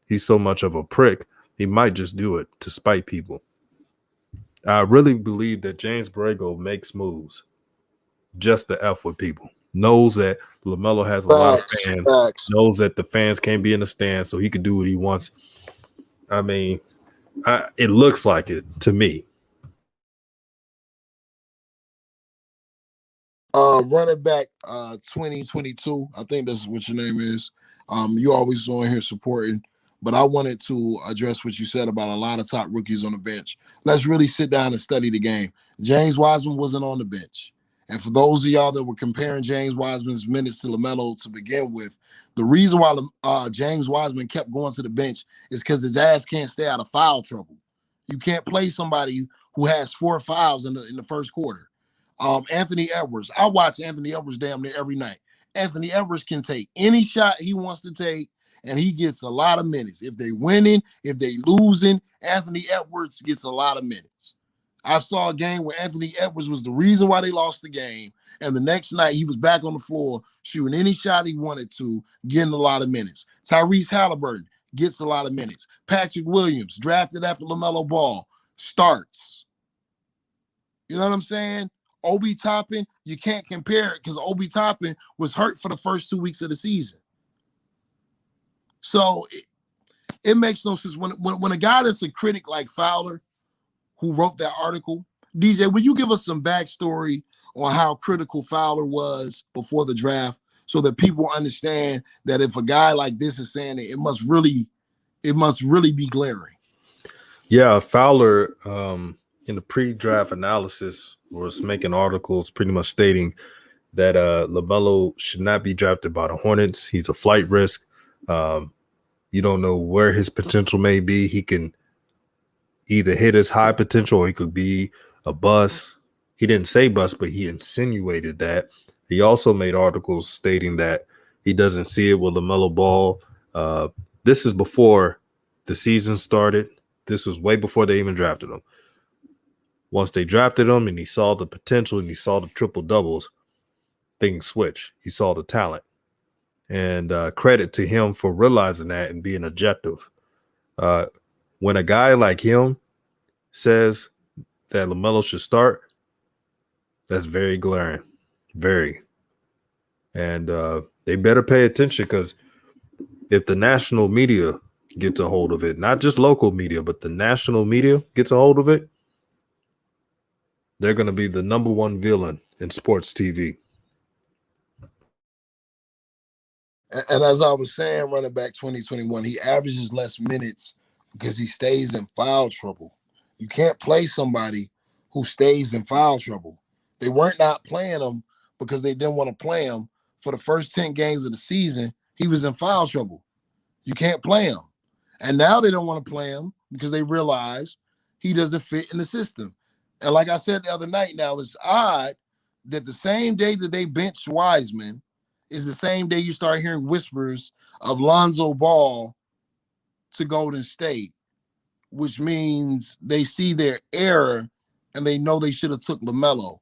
He's so much of a prick, he might just do it to spite people. I really believe that James Borrego makes moves. just to F with people. Knows that LaMelo has a lot of Facts, fans. facts. Knows that the fans can't be in the stands, so he can do what he wants. I mean, it looks like it to me. Running back 2022. I think that's what your name is. You always on here supporting, but I wanted to address what you said about a lot of top rookies on the bench. Let's really sit down and study the game. James Wiseman wasn't on the bench. And for those of y'all that were comparing James Wiseman's minutes to LaMelo to begin with, the reason why James Wiseman kept going to the bench is because his ass can't stay out of foul trouble. You can't play somebody who has 4 fouls in the first quarter. Anthony Edwards. I watch Anthony Edwards damn near every night. Anthony Edwards can take any shot he wants to take, and he gets a lot of minutes. If they winning, if they losing, Anthony Edwards gets a lot of minutes. I saw a game where Anthony Edwards was the reason why they lost the game, and the next night he was back on the floor shooting any shot he wanted to, getting a lot of minutes. Tyrese Halliburton gets a lot of minutes. Patrick Williams, drafted after LaMelo Ball, starts. You know what I'm saying? Obi Toppin, you can't compare it because Obi Toppin was hurt for the first 2 weeks of the season. So it makes no sense when a guy that's a critic like Fowler, who wrote that article, DJ, would you give us some backstory on how critical Fowler was before the draft so that people understand that if a guy like this is saying it, it must really be glaring? Yeah, Fowler in the pre-draft analysis was making articles pretty much stating that LaMelo should not be drafted by the Hornets. He's a flight risk. You don't know where his potential may be. He can either hit his high potential or he could be a bust. He didn't say bust, but he insinuated that. He also made articles stating that he doesn't see it with LaMelo Ball. This is before the season started. This was way before they even drafted him. Once they drafted him and he saw the potential and he saw the triple doubles, things switched. He saw the talent. And credit to him for realizing that and being objective. When a guy like him says that LaMelo should start, that's very glaring. Very. And they better pay attention because if the national media gets a hold of it, not just local media, but the national media gets a hold of it, they're going to be the number one villain in sports TV. And as I was saying, running back 2021, he averages less minutes because he stays in foul trouble. You can't play somebody who stays in foul trouble. They weren't not playing him because they didn't want to play him. For the first 10 games of the season, he was in foul trouble. You can't play him. And now they don't want to play him because they realize he doesn't fit in the system. And like I said the other night, now it's odd that the same day that they benched Wiseman is the same day you start hearing whispers of Lonzo Ball to Golden State, which means they see their error and they know they should have took LaMelo,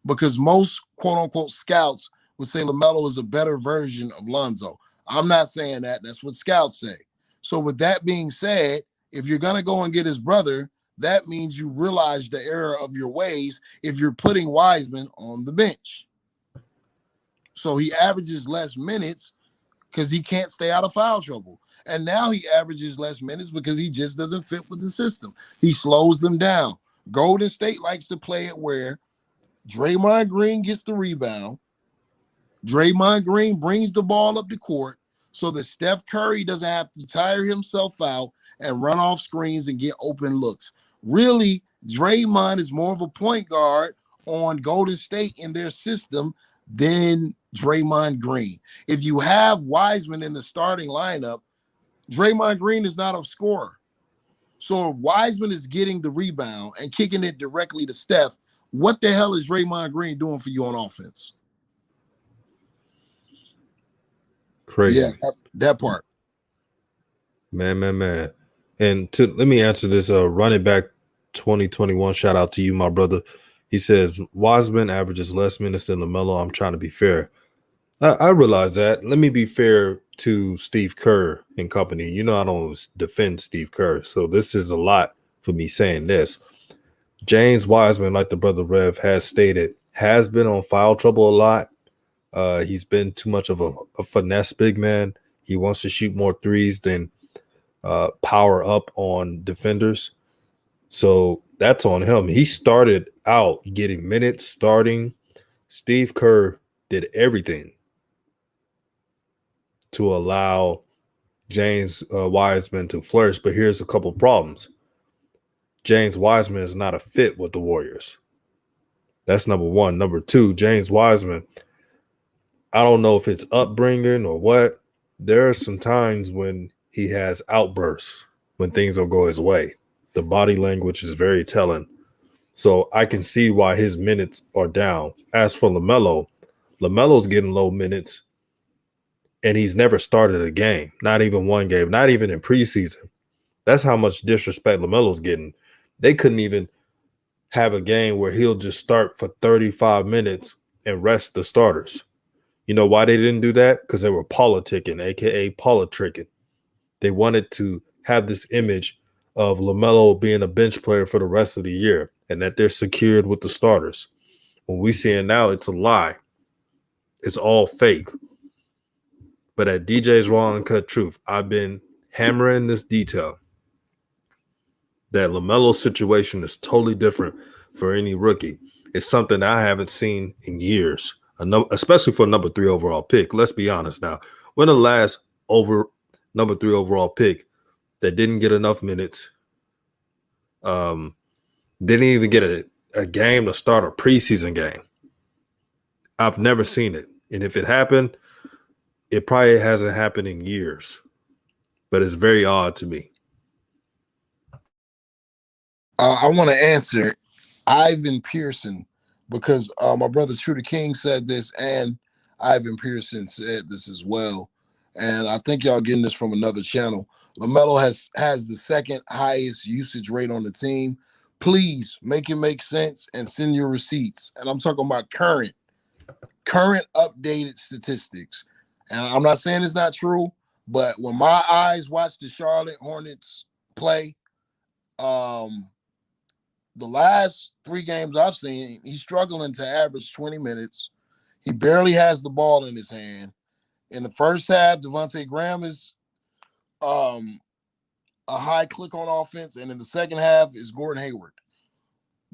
because most quote-unquote scouts would say LaMelo is a better version of Lonzo. I'm not saying that. That's what scouts say. So with that being said, if you're going to go and get his brother, that means you realize the error of your ways if you're putting Wiseman on the bench. So he averages less minutes because he can't stay out of foul trouble. And now he averages less minutes because he just doesn't fit with the system. He slows them down. Golden State likes to play it where Draymond Green gets the rebound. Draymond Green brings the ball up the court so that Steph Curry doesn't have to tire himself out and run off screens and get open looks. Really, Draymond is more of a point guard on Golden State in their system than Draymond Green. If you have Wiseman in the starting lineup, Draymond Green is not a scorer. So if Wiseman is getting the rebound and kicking it directly to Steph, what the hell is Draymond Green doing for you on offense? Crazy. Yeah, that part. Man. And let me answer this running back 2021. Shout out to you, my brother. He says Wiseman averages less minutes than LaMelo. I'm trying to be fair. I realize that. Let me be fair to Steve Kerr and company. You know I don't defend Steve Kerr, so this is a lot for me saying this. James Wiseman, like the brother Rev has stated, has been on foul trouble a lot. He's been too much of a finesse big man. He wants to shoot more threes than power up on defenders. So that's on him. He started out getting minutes, starting. Steve Kerr did everything to allow James Wiseman to flourish. But here's a couple problems. James Wiseman is not a fit with the Warriors. That's number one. Number two, James Wiseman, I don't know if it's upbringing or what. There are some times when he has outbursts when things don't go his way. The body language is very telling. So I can see why his minutes are down. As for LaMelo, LaMelo's getting low minutes, and he's never started a game, not even one game, not even in preseason. That's how much disrespect LaMelo's getting. They couldn't even have a game where he'll just start for 35 minutes and rest the starters. You know why they didn't do that? Because they were politicking, aka politricking. They wanted to have this image of LaMelo being a bench player for the rest of the year and that they're secured with the starters. When we see it now, it's a lie. It's all fake. But at DJ's Raw Uncut Truth, I've been hammering this detail that LaMelo's situation is totally different for any rookie. It's something I haven't seen in years, especially for a number 3 overall pick. Let's be honest now. When the last number 3 overall pick that didn't get enough minutes, didn't even get a game to start a preseason game. I've never seen it. And if it happened, it probably hasn't happened in years. But it's very odd to me. I want to answer Ivan Pearson because my brother Shooter King said this, and Ivan Pearson said this as well. And I think y'all getting this from another channel. LaMelo has the second highest usage rate on the team. Please make it make sense and send your receipts. And I'm talking about current updated statistics. And I'm not saying it's not true, but when my eyes watch the Charlotte Hornets play, the last 3 games I've seen, he's struggling to average 20 minutes. He barely has the ball in his hand. In the first half, Devontae Graham is a high click on offense, and in the second half is Gordon Hayward.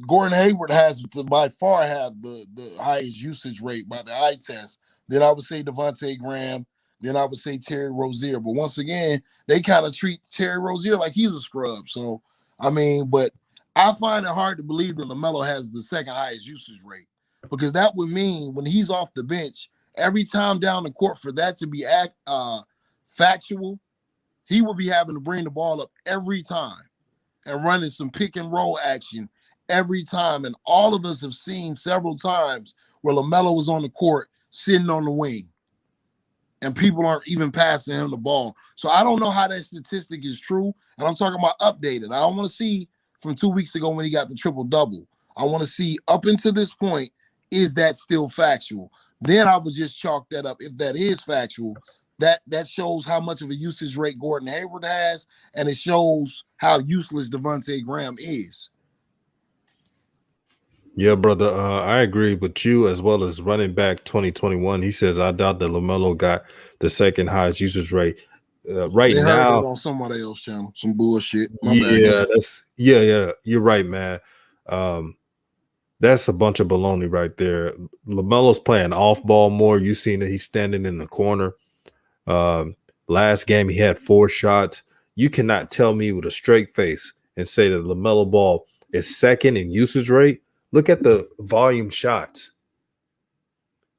Gordon Hayward has to by far have the highest usage rate by the eye test. Then I would say Devontae Graham. Then I would say Terry Rozier. But once again, they kind of treat Terry Rozier like he's a scrub. So, I mean, but I find it hard to believe that LaMelo has the second highest usage rate because that would mean when he's off the bench, every time down the court for that to be factual, he would be having to bring the ball up every time and running some pick and roll action every time. And all of us have seen several times where LaMelo was on the court sitting on the wing and people aren't even passing him the ball. So I don't know how that statistic is true. And I'm talking about updated. I don't want to see from 2 weeks ago when he got the triple-double. I want to see up until this point, is that still factual? Then I would just chalk that up. If that is factual, that shows how much of a usage rate Gordon Hayward has, and it shows how useless Devontae Graham is. Yeah, brother, I agree with you as well as running back 2021. He says, I doubt that LaMelo got the second highest usage rate. Right They heard now, it on somebody else's channel. Some bullshit. My yeah, bad. yeah, you're right, man. That's a bunch of baloney right there. LaMelo's playing off ball more. You seen that he's standing in the corner. Last game he had 4 shots. You cannot tell me with a straight face and say that LaMelo Ball is second in usage rate. Look at the volume shots.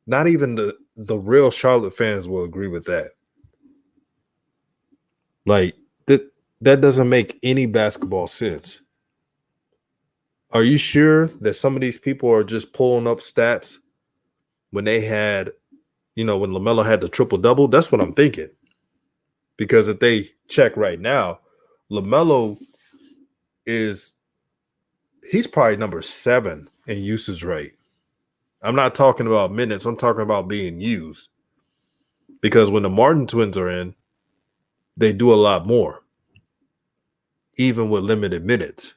Not even the real Charlotte fans will agree with that. Like that doesn't make any basketball sense. Are you sure that some of these people are just pulling up stats when they had, when LaMelo had the triple-double? That's what I'm thinking. Because if they check right now, LaMelo he's probably number 7 in usage rate. I'm not talking about minutes. I'm talking about being used. Because when the Martin twins are in, they do a lot more, even with limited minutes.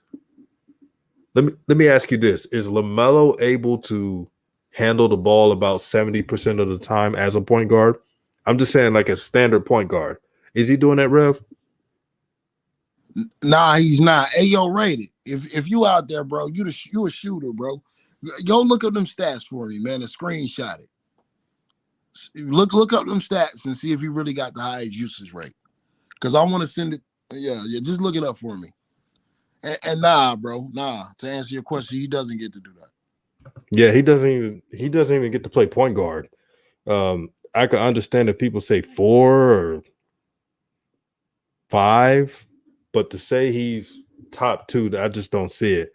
Let me ask you this. Is LaMelo able to handle the ball about 70% of the time as a point guard? I'm just saying, like a standard point guard. Is he doing that, Rev? Nah, he's not. Ayo rated. If you out there, bro, you a shooter, bro. Go look up them stats for me, man, and screenshot it. Look up them stats and see if he really got the highest usage rate. Because I want to send it. Yeah, just look it up for me. And nah, bro, nah. To answer your question, he doesn't get to do that. Yeah, he doesn't even get to play point guard. I can understand if people say 4 or 5, but to say he's top 2, I just don't see it.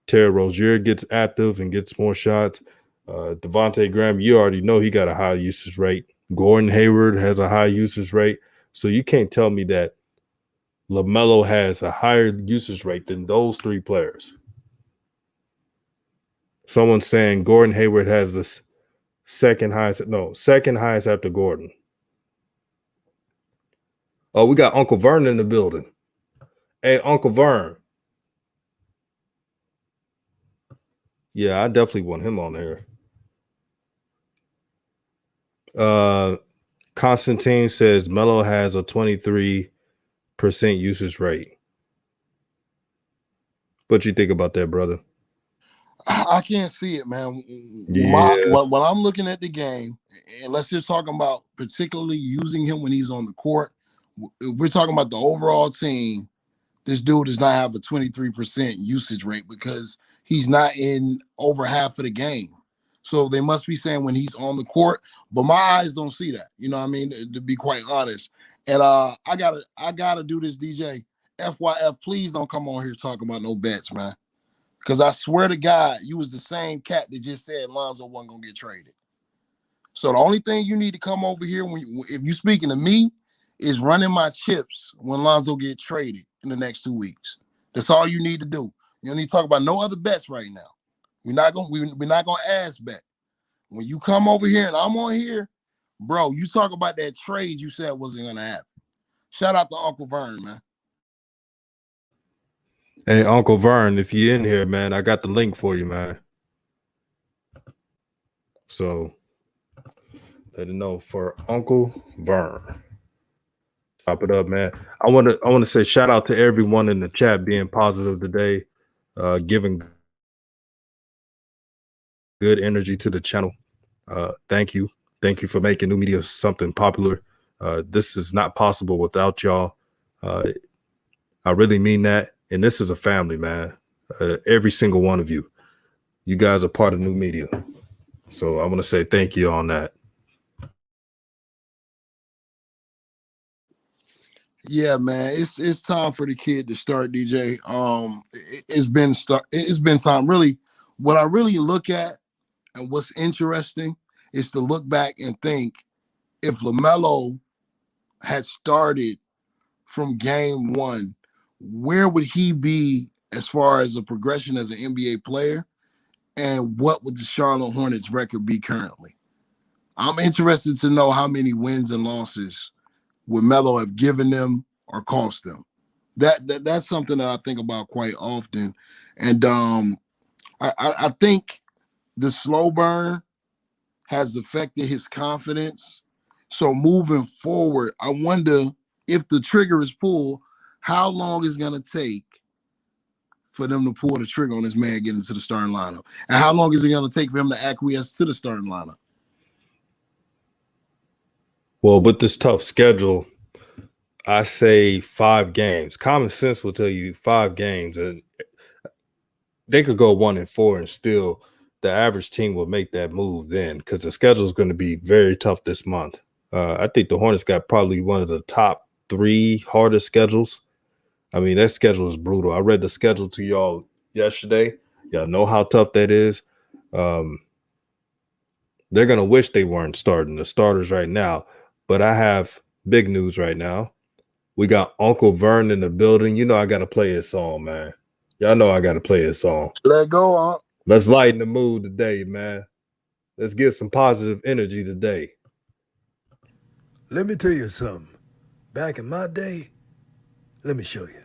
Terry Rozier gets active and gets more shots. Devontae Graham, you already know he got a high usage rate. Gordon Hayward has a high usage rate. So you can't tell me that LaMelo has a higher usage rate than those 3 players. Someone's saying Gordon Hayward has the second highest after Gordon. Oh, we got Uncle Vern in the building. Hey, Uncle Vern. Yeah, I definitely want him on here. Constantine says Melo has a 23% usage rate. What you think about that, brother? I can't see it, man. Yeah. When I'm looking at the game, and let's just talk about particularly using him when he's on the court, if we're talking about the overall team, this dude does not have a 23% usage rate because he's not in over half of the game. So they must be saying when he's on the court, but my eyes don't see that. You know what I mean? To be quite honest. And I gotta do this, DJ. FYF, please don't come on here talking about no bets, man. Because I swear to God, you was the same cat that just said Lonzo wasn't gonna get traded. So the only thing you need to come over here if you're speaking to me is running my chips when Lonzo get traded in the next 2 weeks. That's all you need to do. You don't need to talk about no other bets right now. We're not gonna ass bet. When you come over here and I'm on here, bro, you talk about that trade you said wasn't gonna happen. Shout out to Uncle Vern, man. Hey, Uncle Vern, if you're in here, man, I got the link for you, man. So let it know for Uncle Vern. Chop it up, man. I want to say shout out to everyone in the chat being positive today, giving good energy to the channel. Thank you for making new media something popular. This is not possible without y'all. I really mean that. And this is a family, man. Every single one of you guys are part of new media. So I want to say thank you on that. Yeah, man, it's time for the kid to start, DJ. It's been time. Really, what I really look at and what's interesting is to look back and think if LaMelo had started from game 1, where would he be as far as a progression as an NBA player, and what would the Charlotte Hornets record be currently? I'm interested to know how many wins and losses would Melo have given them or cost them. That's something that I think about quite often. And I think the slow burn has affected his confidence. So moving forward, I wonder if the trigger is pulled, how long is going to take for them to pull the trigger on this man getting to the starting lineup? And how long is it going to take for him to acquiesce to the starting lineup? Well, with this tough schedule, I say 5 games. Common sense will tell you 5 games. And they could go 1-4 and still the average team will make that move then because the schedule is going to be very tough this month. I think the Hornets got probably one of the top 3 hardest schedules. I mean, that schedule is brutal. I read the schedule to y'all yesterday. Y'all know how tough that is. They're going to wish they weren't starting the starters right now. But I have big news right now. We got Uncle Vern in the building. You know I got to play his song, man. Y'all know I got to play his song. Let go, Unc. Let's lighten the mood today, man. Let's give some positive energy today. Let me tell you something. Back in my day, let me show you.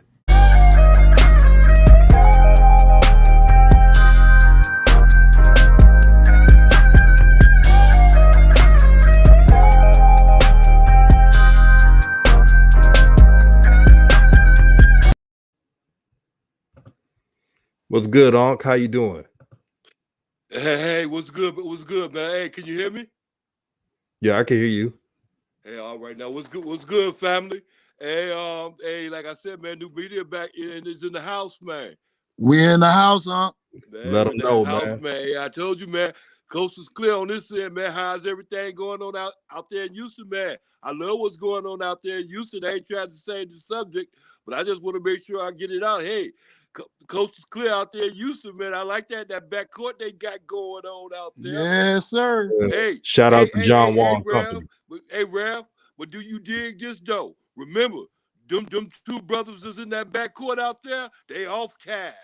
What's good, Unc? How you doing? Hey, what's good? What's good, man? Hey, can you hear me? Yeah, I can hear you. Hey, all right now. What's good? What's good, family? Hey, like I said, man, new media back in is in the house, man. We in the house, huh? Man, Let we them in the know, house, man. man. Hey, I told you, man. Coast is clear on this end, man. How's everything going on out there in Houston, man? I love what's going on out there in Houston. I ain't trying to say the subject, but I just want to make sure I get it out. Hey, coast is clear out there in Houston, man. I like that backcourt they got going on out there. Yes, sir. Hey, Shout hey, out to hey, John hey, hey, Wall and Rev. company. But do you dig this though? Remember, them two brothers is in that backcourt out there. They off cast.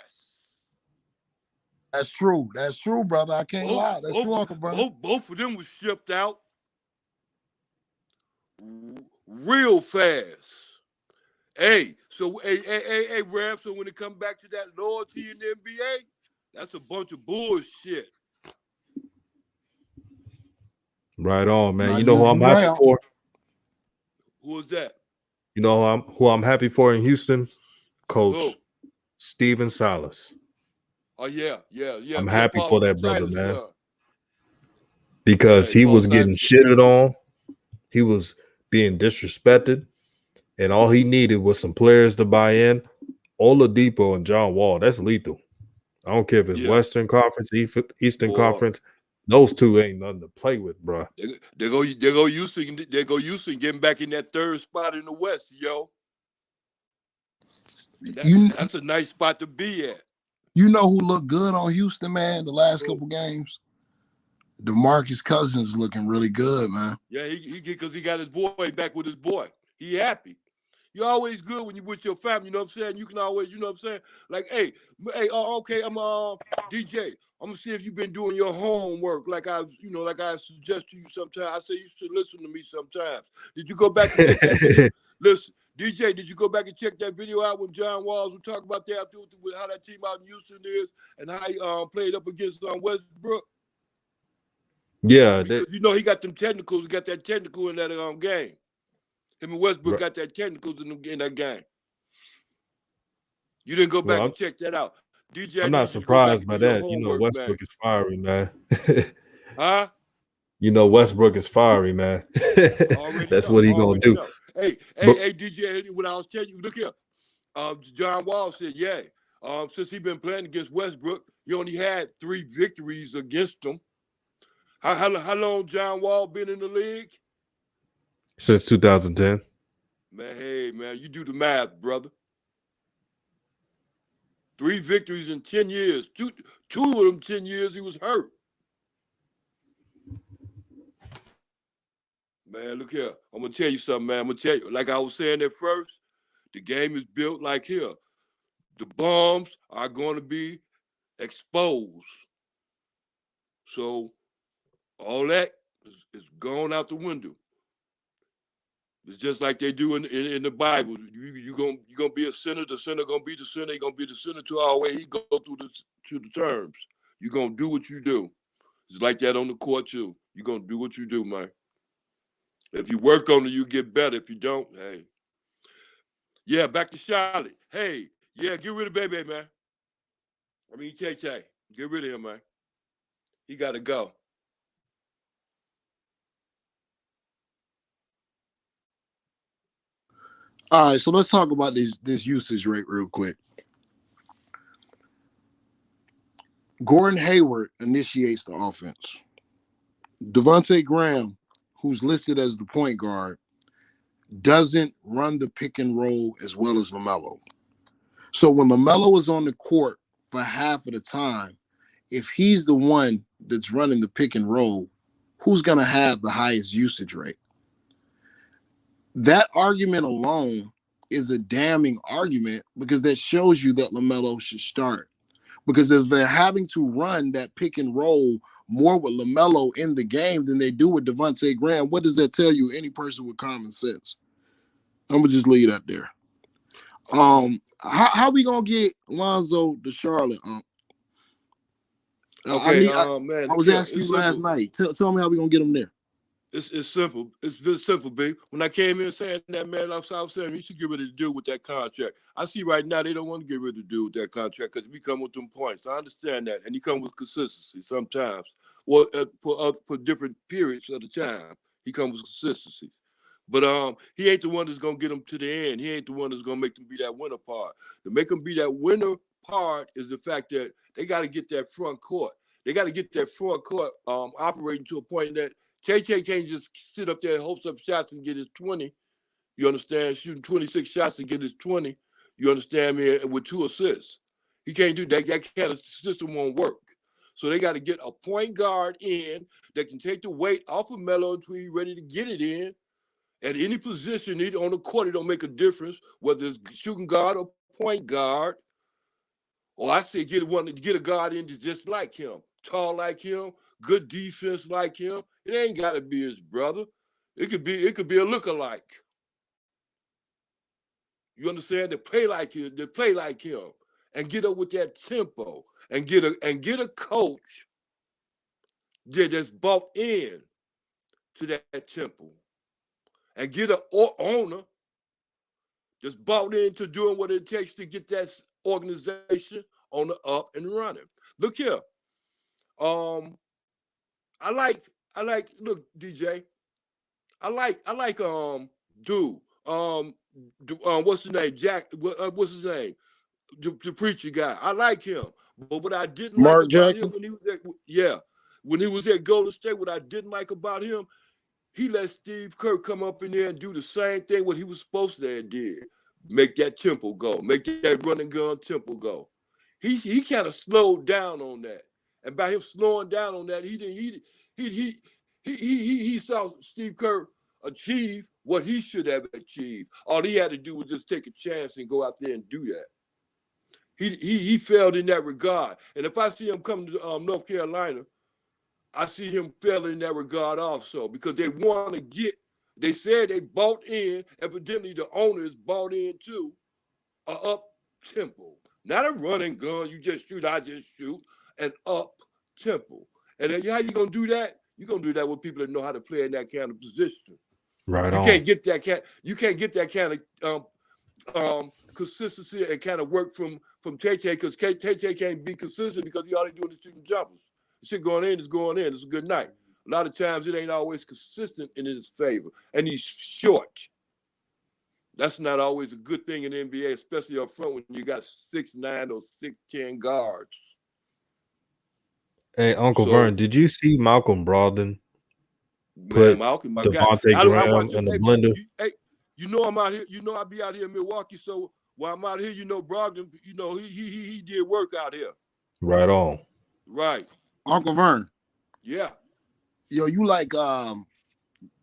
That's true. That's true, brother. I can't Both, lie. That's true, Uncle Vern. both of them was shipped out real fast. Hey, so hey, Rev. So when it come back to that loyalty in the NBA, that's a bunch of bullshit. Right on, man. Now You know who I'm you happy right. for? Who is that? You know who I'm happy for in Houston? Coach Who? Steven Silas. Oh yeah. I'm happy for that brother, Silas, man. Because yeah, he Paul was getting Silas. shitted on. He was being disrespected. And all he needed was some players to buy in. Oladipo and John Wall. That's lethal. I don't care if it's Yeah, Western Conference, Eastern boy. Conference. Those two ain't nothing to play with, bro. They go Houston getting back in that third spot in the West, yo. That's a nice spot to be at. You know who looked good on Houston, man, the last Who? couple games? DeMarcus Cousins looking really good, man. Yeah, he because he got his boy back with his boy. He happy. You're always good when you with your family, you know what I'm saying? You can always, you know what I'm saying? Like, hey, okay, I'm DJ. I'm gonna see if you've been doing your homework, like I suggest to you sometimes. I say you should listen to me sometimes. Did you go back and check that video? Listen, DJ, did you go back and check that video out when John Walls was talking about that with how that team out in Houston is and how he played up against Westbrook? Yeah, Because you know he got them technicals, got that technical in that game. Him and Westbrook got that technicals in that game. You didn't go back and check that out. DJ, I I'm not need you to go back surprised and by do your that. You know, homework, man. Westbrook is fiery, man. Huh? You know, Westbrook is fiery, man. Already That's know. what he gonna do. Know. Hey, But, DJ, what I was telling you, look here. John Wall said, yeah, since he been playing against Westbrook, he only had 3 victories against him. How long John Wall been in the league? since 2010. Man, hey, man, you do the math, brother. 3 victories in 10 years. Two of them 10 years he was hurt. Man, look here. I'm going to tell you something, man. I'm going to tell you, like I was saying at first, the game is built like here. The bombs are going to be exposed. So all that is gone out the window. It's just like they do in the Bible. You're gonna be a sinner. The sinner gonna be the sinner. He's gonna be the sinner to our way. He go through the terms. You're gonna do what you do. It's like that on the court too. You're gonna do what you do, man. If you work on it, you get better. If you don't, hey. Yeah, back to Charlotte. Hey, yeah, get rid of Baby, man. I mean, Tay. Get rid of him, man. He got to go. All right, so let's talk about this usage rate real quick. Gordon Hayward initiates the offense. Devontae Graham, who's listed as the point guard, doesn't run the pick and roll as well as Lamelo. So when Lamelo is on the court for half of the time, if he's the one that's running the pick and roll, who's going to have the highest usage rate? That argument alone is a damning argument because that shows you that Lamelo should start. Because if they're having to run that pick and roll more with Lamelo in the game than they do with Devontae Graham, what does that tell you? Any person with common sense. I'm gonna just leave that there. How we gonna get Lonzo to Charlotte? Okay, I man. was asking you last night. Tell me how we gonna get him there. It's simple. It's very simple, B. When I came in saying that, man, I was saying you should get rid of the dude with that contract. I see right now they don't want to get rid of the dude with that contract because we come with them points. I understand that, and he come with consistency sometimes. Well, for different periods of the time, he comes with consistency. But he ain't the one that's gonna get them to the end. He ain't the one that's gonna make them be that winner part. To make them be that winner part is the fact that they got to get that front court. They got to get that front court operating to a point that Tay can't just sit up there and host up shots and get his 20. You understand? Shooting 26 shots to get his 20. You understand me? With 2 assists. He can't do that. That kind of system won't work. So they got to get a point guard in that can take the weight off of Melo until he's ready to get it in. At any position on the court, it don't make a difference, whether it's shooting guard or point guard. Or I say get a guard in just like him, tall like him, good defense like him. It ain't got to be his brother. It could be a lookalike. You understand? They play like him, and get up with that tempo, and get a coach that's bought in to that tempo, and get an owner that's bought into doing what it takes to get that organization on the up and running. Look here. I like look, DJ. I like dude. What's his name? Jack. What's his name? The preacher guy. I like him. But what I didn't like Mark about Jackson. him when he was at Golden State, what I didn't like about him, he let Steve Kerr come up in there and do the same thing what he was supposed to have did. Make that tempo go. Make that running gun tempo go. He kind of slowed down on that. And by him slowing down on that, he saw Steve Kerr achieve what he should have achieved. All he had to do was just take a chance and go out there and do that. He failed in that regard. And if I see him come to North Carolina, I see him fail in that regard also, because they want to get, they said they bought in, evidently the owners bought in too, a up tempo. Not a running gun, you just shoot, I just shoot, an up tempo. And then how you gonna do that? You're gonna do that with people that know how to play in that kind of position. Right You on. can't get that kind of consistency and kind of work from Tay, because Tay can't be consistent because he already doing the shooting jumpers. The shit going in is going in. It's a good night. A lot of times it ain't always consistent in his favor. And he's short. That's not always a good thing in the NBA, especially up front when you got 6'9" or 6'10" guards. Hey, Uncle So, Vern, did you see Malcolm Brogdon man, put Malcolm, my guy. Devontae I Graham watch in him. the blender? You know I'm out here. You know I be out here in Milwaukee. So while I'm out here, you know Brogdon, you know he did work out here. Right on. Right. Uncle Vern. Yeah. Yo, you like you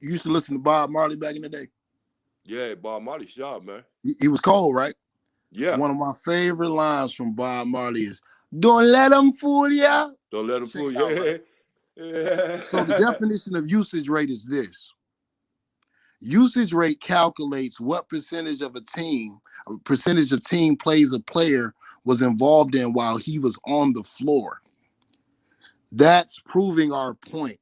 used to listen to Bob Marley back in the day? Yeah, Bob Marley shot, man. He was cold, right? Yeah. One of my favorite lines from Bob Marley is, "Don't let them fool ya." Don't let him fool Check it out, you. right? Yeah. So the definition of usage rate is this. Usage rate calculates what percentage of team plays a player was involved in while he was on the floor. That's proving our point.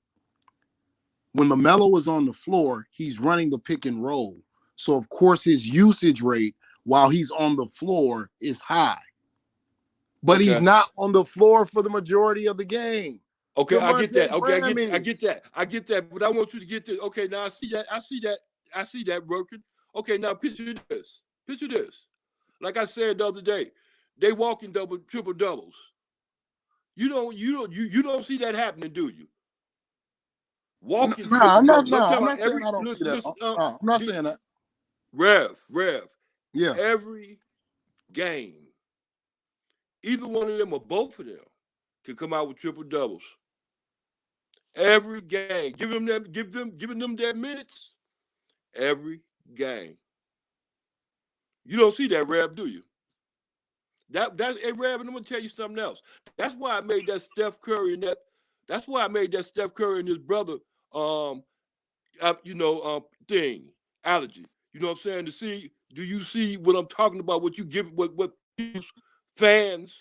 When Lamelo is on the floor, he's running the pick and roll. So of course his usage rate while he's on the floor is high. But he's not on the floor for the majority of the game. Okay, I get that. Okay, I get that. But I want you to get this. Okay, now I see that working. Okay, now picture this. Like I said the other day, they walk in triple doubles. You don't see that happening, do you? Walking. No, I'm not saying I don't see that. I'm not saying that. Rev. Yeah. Every game, either one of them or both of them can come out with triple doubles. Every game, giving them their minutes. Every game. You don't see that, Rev, do you? That's Rev, and I'm gonna tell you something else. That's why I made that Steph Curry and that's why I made that Steph Curry and his brother thing, allergy. You know what I'm saying? Do you see what I'm talking about? What you give what fans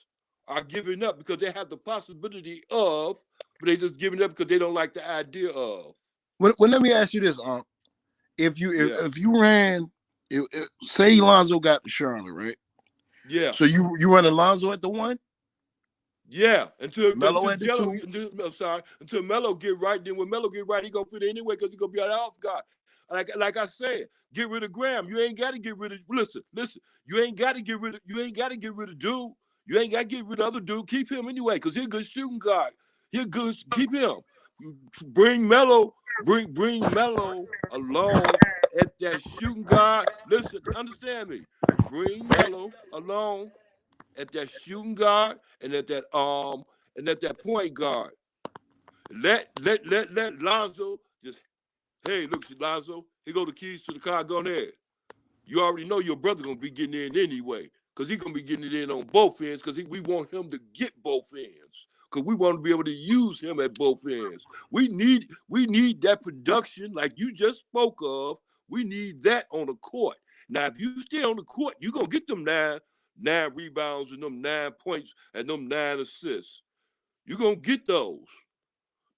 are giving up because they have the possibility of, but they just giving up because they don't like the idea of. Well, let me ask you this, if you ran, say Lonzo got to Charlotte, right? Yeah. So you run Alonzo at the 1? Yeah, until Melo at the 2? until Melo get right. Then when Melo get right, he gonna fit anyway because he gonna be an off guard. Like I said, get rid of Graham. You ain't got to get rid of. Listen. You ain't got to get rid of. You ain't got to get rid of dude. You ain't got to get rid of other dude. Keep him anyway because he's a good shooting guard. He's good. Keep him. Bring Melo. Bring Melo along at that shooting guard. Listen, understand me. Bring Melo along at that shooting guard and at that point guard. Let Lonzo just, hey, look, Lonzo, here go the keys to the car, go ahead. You already know your brother gonna be getting in anyway, because he's gonna be getting it in on both ends, because we want him to get both ends. Because we want to be able to use him at both ends. We need that production, like you just spoke of. We need that on the court. Now, if you stay on the court, you're gonna get them nine rebounds and them 9 points and them 9 assists. You're gonna get those.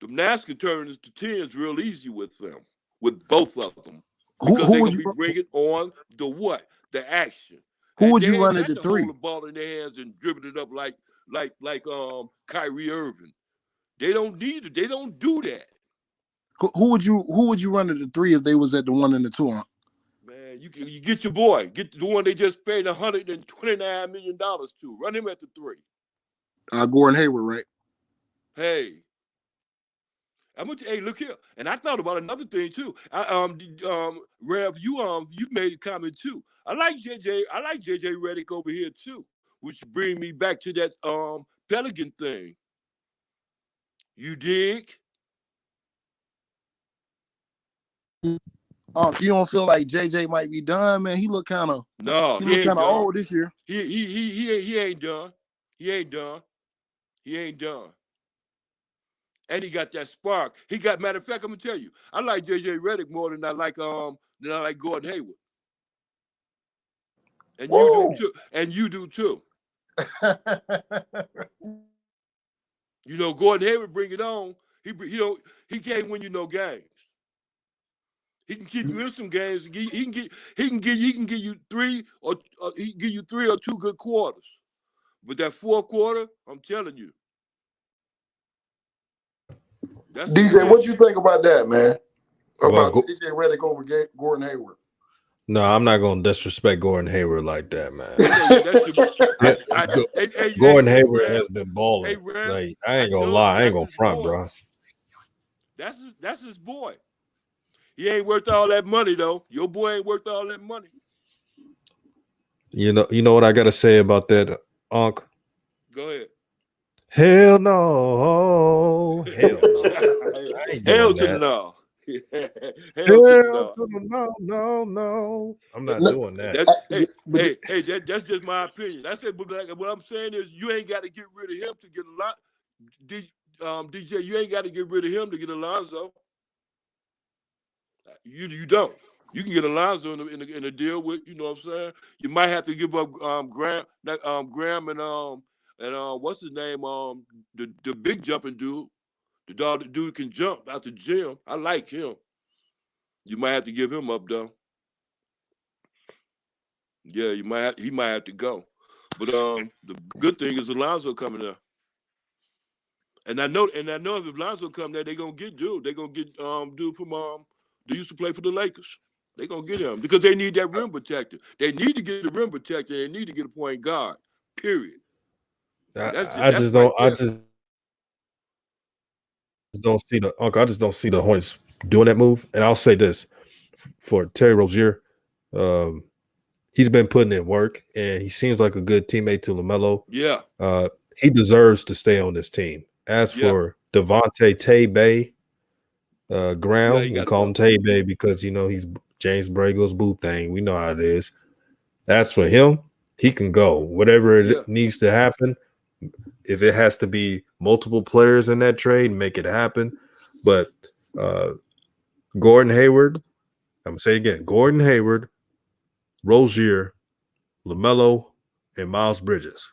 The nines can turn into 10s real easy with them, with both of them, because Who they're would gonna be you bringing on the what? The action. who And would they you ain't run at got the to hold 3? the ball in their hands and dribble it up like Kyrie Irving. They don't need it. They don't do that. Who would you run at the 3 if they was at the 1 and the 2? Man, you get your boy, get the one they just paid $129 million to. Run him at the 3. Gordon Hayward, right? Hey, hey, look here. And I thought about another thing too. Rev, you made a comment too. I like JJ Redick over here too, which bring me back to that Pelican thing. You dig? You don't feel like JJ might be done, man? He look kind of No, he ain't done. old this year. He ain't done. He ain't done. He ain't done. And he got that spark. Matter of fact, I'm gonna tell you, I like JJ Redick more than I like Gordon Hayward. And you do too. And you do too. You know, Gordon Hayward bring it on. He can't win you no games. He can keep you in some games. He can give you 3 or he can give you 3 or 2 good quarters. But that 4th quarter, I'm telling you, that's DJ, what you think about that, man? About JJ Redick over Gordon Hayward? No, I'm not gonna disrespect Gordon Hayward like that, man. Gordon Hayward has been balling. Like, I ain't gonna lie, I ain't gonna front, bro. That's his boy. He ain't worth all that money though. Your boy ain't worth all that money. You know what I gotta say about that, Unc? Go ahead. Hell no. Hell no. I ain't doing that. No. Hell to the no. I'm not doing that. That's just my opinion. I said, but like, what I'm saying is, you ain't got to get rid of him to get a lot. DJ, you ain't got to get rid of him to get Alonzo. You don't. You can get Alonzo in a deal with. You know what I'm saying? You might have to give up Graham and what's his name? The big jumping dude. The dude can jump out the gym. I like him. You might have to give him up though. Yeah, he might have to go. But the good thing is Alonzo coming there. And I know if Alonzo come there, they're gonna get dude. They're gonna get dude from they used to play for the Lakers. They're gonna get him because they need that rim protector. They need to get a rim protector, they need to get a point guard. Period. I just don't see the Hornets doing that move. And I'll say this for Terry Rozier, he's been putting in work and he seems like a good teammate to LaMelo. Yeah. He deserves to stay on this team. As for Devontae Tay-Bay Graham, we call him Tay-Bay because he's James Borrego's boo thing. We know how it is. As for him, he can go. Whatever it needs to happen. If it has to be multiple players in that trade, make it happen. But Gordon Hayward, I'm going to say again, Gordon Hayward, Rozier, LaMelo, and Miles Bridges.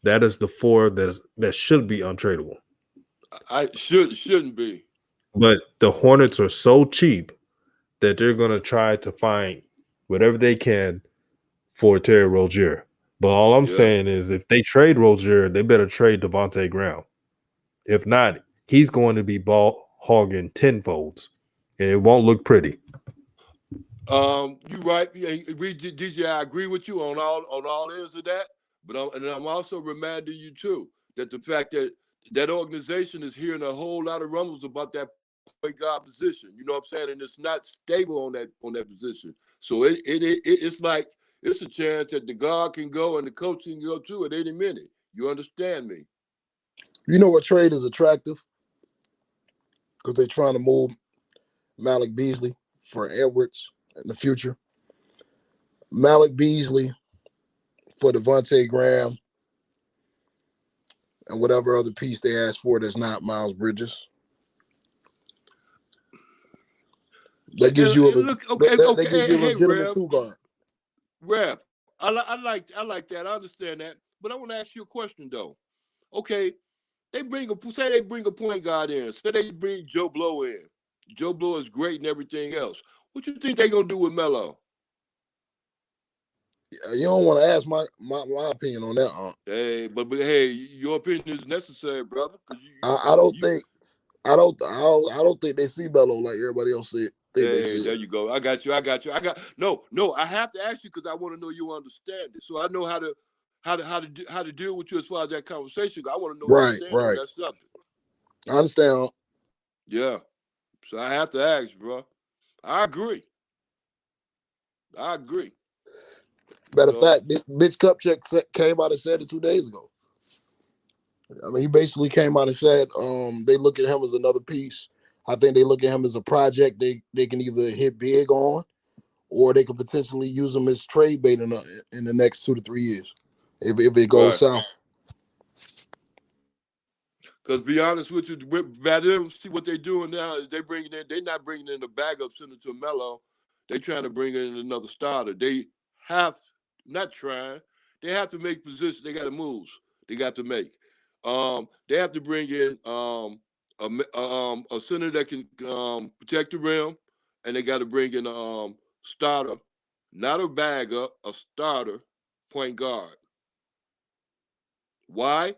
That is the 4 that should be untradeable. I shouldn't be. But the Hornets are so cheap that they're going to try to find whatever they can for Terry Rozier. But all I'm Yeah. saying is if they trade Rozier, they better trade Devontae Graham. If not, he's going to be ball hogging tenfolds, and it won't look pretty. You right. Yeah, DJ, I agree with you on all ends of that. But I'm also reminding you too that the fact that that organization is hearing a whole lot of rumbles about that point guard position. You know what I'm saying? And it's not stable on that position. So it's like it's a chance that the guard can go and the coach can go too at any minute. You understand me? You know what trade is attractive? Because they're trying to move Malik Beasley for Edwards in the future. Malik Beasley for Devontae Graham and whatever other piece they asked for that's not Miles Bridges. That gives you And look, okay, that gives you a hey, legitimate two guard. Rev, I like that. I understand that. But I want to ask you a question though. Okay, they bring a point guard in. Say they bring Joe Blow in. Joe Blow is great and everything else. What you think they gonna do with Melo? You don't want to ask my opinion on that. Hey, but hey, your opinion is necessary, brother. Cause I don't think they see Melo like everybody else think they hey, see there it. you go. I got you. No. I have to ask you because I want to know you understand it, so I know how to deal with you as far as that conversation. I want to know your stance on Right. that subject. I understand. Yeah. So I have to ask, bro. I agree. Matter of fact, Mitch Kupchak came out and said it 2 days ago. I mean, he basically came out and said they look at him as another piece. I think they look at him as a project they can either hit big on, or they could potentially use him as trade bait in the next 2 to 3 years if it goes Right. south. Because be honest with you, them, see what they're doing now is they're not bringing in the backup Senator Mello. They're trying to bring in another starter. They have not trying. They have to make positions. They got to moves. They got to make. They have to bring in a center that can protect the rim, and they got to bring in a starter, not a backup, a starter point guard. Why?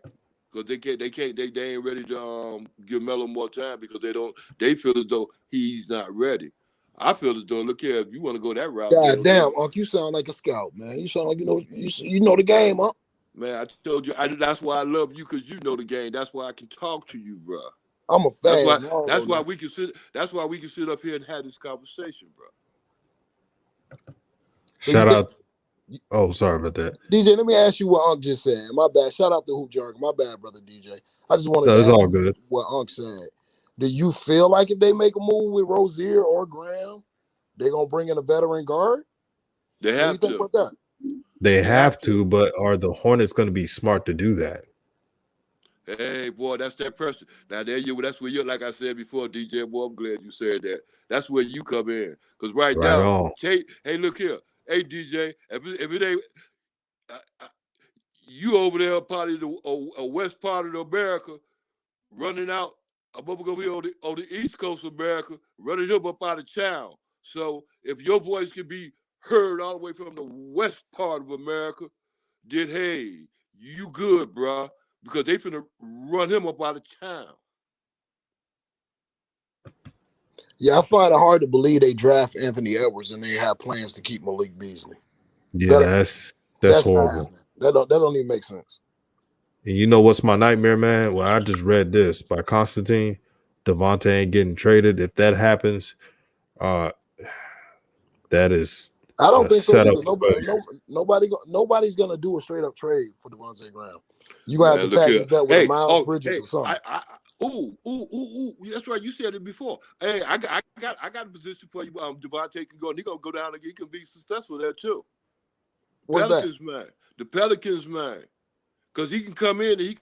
Because they ain't ready to give Melo more time because they feel as though he's not ready. I feel as though, look here, if you want to go that route, God then damn, Unc, you sound like a scout, man. You sound like you know the game, huh? man, I told you that's why I love you because you know the game. That's why I can talk to you, bro. I'm a That's why fan. I don't know that's why nothing. we can sit that's why we can sit up here and have this conversation, bro. So you Shout think out. Oh, sorry about that. DJ, let me ask you what Unc just said. My bad. Shout out to Hoop Jargon. My bad, brother DJ. I just wanted No, to it's ask all you good. what Unc said. Do you feel like if they make a move with Rozier or Graham, they're gonna bring in a veteran guard? They What do you have think to. about that? They They have have to. to, but are the Hornets going to be smart to do that? Hey, boy, that's that person. Now, that's where you're, like I said before, DJ, boy, I'm glad you said that. That's where you come in. Because right Right now, on. hey, look here. Hey, DJ, if it ain't, you over there, part of a west part of America, running out, above going to be on the east coast of America, running up out of town. So if your voice can be heard all the way from the west part of America, then hey, you good, bruh. Because they finna run him up out of town. Yeah, I find it hard to believe they draft Anthony Edwards and they have plans to keep Malik Beasley. Yeah, That that's that's not horrible. happening. That don't even make sense. And you know what's my nightmare, man? Well, I just read this by Constantine. Devontae ain't getting traded. If that happens, uh, that is I don't a think so setup either. for failure. Nobody's gonna do a straight up trade for Devontae Graham. You're gonna have Man, to look here. package that with a Hey, Miles Bridges or something. ooh. That's right. You said it before. Hey, I got a position for you. Devontae can go, and he gonna go down and he can be successful there too. What's that? The Pelicans, man, because he can come in and he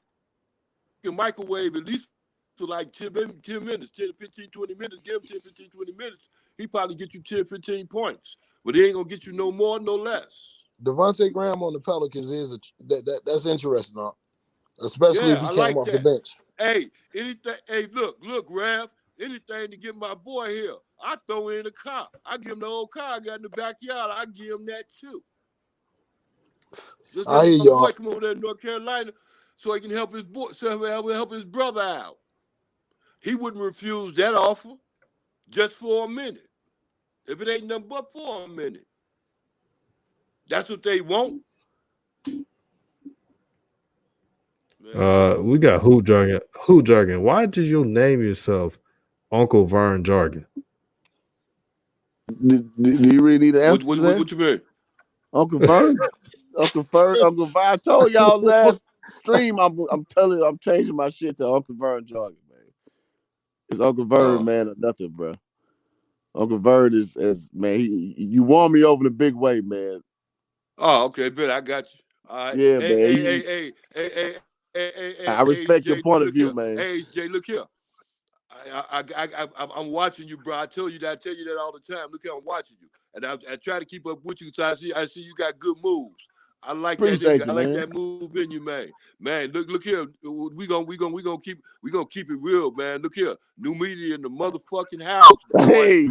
can microwave at least for like 10 minutes, 10, 15, 20 minutes. Give him 10, 15, 20 minutes. He probably get you 10, 15 points, but he ain't gonna get you no more, no less. Devontae Graham on the Pelicans is that's interesting, huh? Especially if Yeah, he I came like off the that. bench. Hey, anything. Hey, look, Rav. anything to get my boy here. I throw in a car. I give him the old car I got in the backyard. I give him that too. Just I hear my y'all. boy come over there in North Carolina so he can help his boy, so help his brother out. He wouldn't refuse that offer just for a minute. If it ain't nothing but for a minute. That's what they want. We got Who Jargon. Who Jargon? Why did you name yourself Uncle Vern Jargon? Do you really need an answer to that? What you mean? Uncle Vern? Uncle Vern. I told y'all last stream. I'm telling you, I'm changing my shit to Uncle Vern Jargon, man. It's Uncle Vern, man, or nothing, bro. Uncle Vern is man. You won me over the big way, man. Oh, okay, bet I got you. All right. Yeah, Hey, man. I respect your point of view, man. Hey, Jay, look here. I'm watching you, bro. I tell you that all the time. Look here, I'm watching you, and I try to keep up with you. So I see you got good moves. I like Appreciate that. You, I like man. that move in you, man. Man, look here. We gonna keep it real, man. Look here, new media in the motherfucking house, boy. Hey,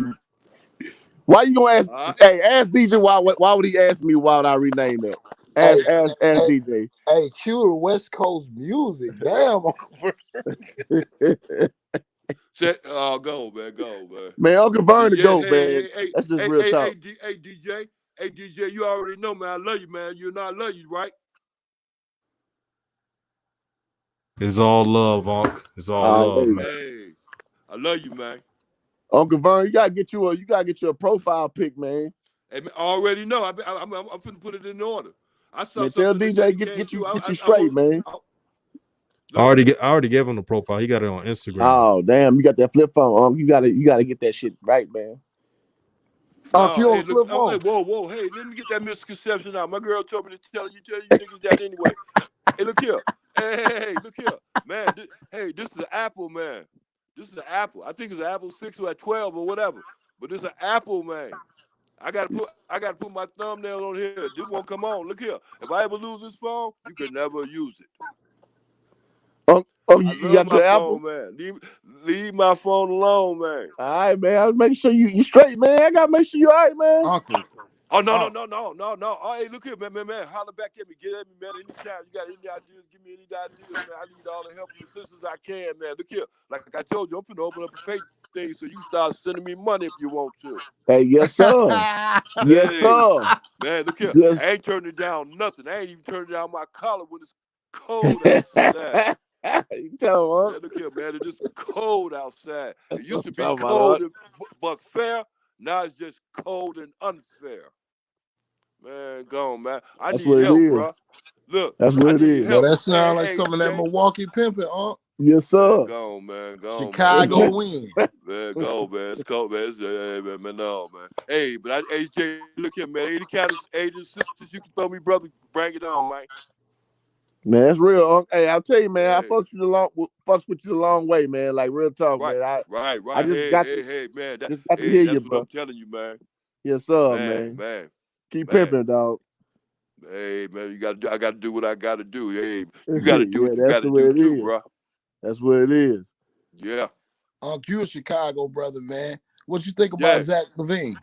why you gonna ask? Hey, ask DJ why would he ask me why would I rename that? Ask DJ. Hey, cue the West Coast music. Damn, Uncle Vern. Go, man. Man, Uncle Vern the GOAT, man. Hey, that's just real talk. Hey, DJ, you already know, man. I love you, man. You know I love you, right? It's all love, Unc. It's all love, man. Hey, I love you, man. Uncle Vern, you gotta get you a profile pic, man. Hey, man, I already know. I'm finna put it in order. I saw man, something. Tell DJ get you straight, man. I already gave him the profile. He got it on Instagram. Oh damn, you got that flip phone. You gotta get that shit right, man. Hey, whoa. Hey, let me get that misconception out. My girl told me to tell you niggas that anyway. Hey, look here. Hey, look here. Man, this is an Apple, man. This is an Apple. I think it's an Apple 6 or 12 or whatever. But it's an Apple, man. I gotta put my thumbnail on here. This won't come on. Look here. If I ever lose this phone, you could never use it. You got your Apple, man. Leave my phone alone, man. All right, man. I'll make sure you straight, man. I gotta make sure you all right, man. Uncle. Oh no. Oh, hey, look here, man. Holler back at me. Get at me, man. Anytime you got any ideas, give me any ideas, man. I need all the help and assistance I can, man. Look here. Like I told you, I'm finna open up a pay thing so you can start sending me money if you want to. Hey, yes, sir. Yes, sir. Man, look here. Yes. I ain't turning down nothing. I ain't even turning down my collar when it's cold outside. You tell him, man, look here, man. It's just cold outside. It used to be cold but fair. Now it's just cold and unfair. Man, go on, man. I need help, bro. Look, that's what it is. Well, that sounds like some of that Milwaukee pimping, huh? Yes, sir. Man, go on, man. Chicago win. Man, go, man. It's cold, man. Man, no, man. Hey, but Jay, look here, man. Any kind of agents, sisters you can throw me, brother, bring it on, man. Man, that's real. Hey, I'll tell you, man. I fucks with you the long way, man. Like real talk, right, man. Right. I just got to hear you, bro. I'm telling you, man. Yes, sir, man. Keep pimping, dog. Hey, man, I got to do what I got to do. Hey, you got to do what you got to do too, bro. That's what it is. Yeah. You a Chicago brother, man. What you think about Zach LaVine?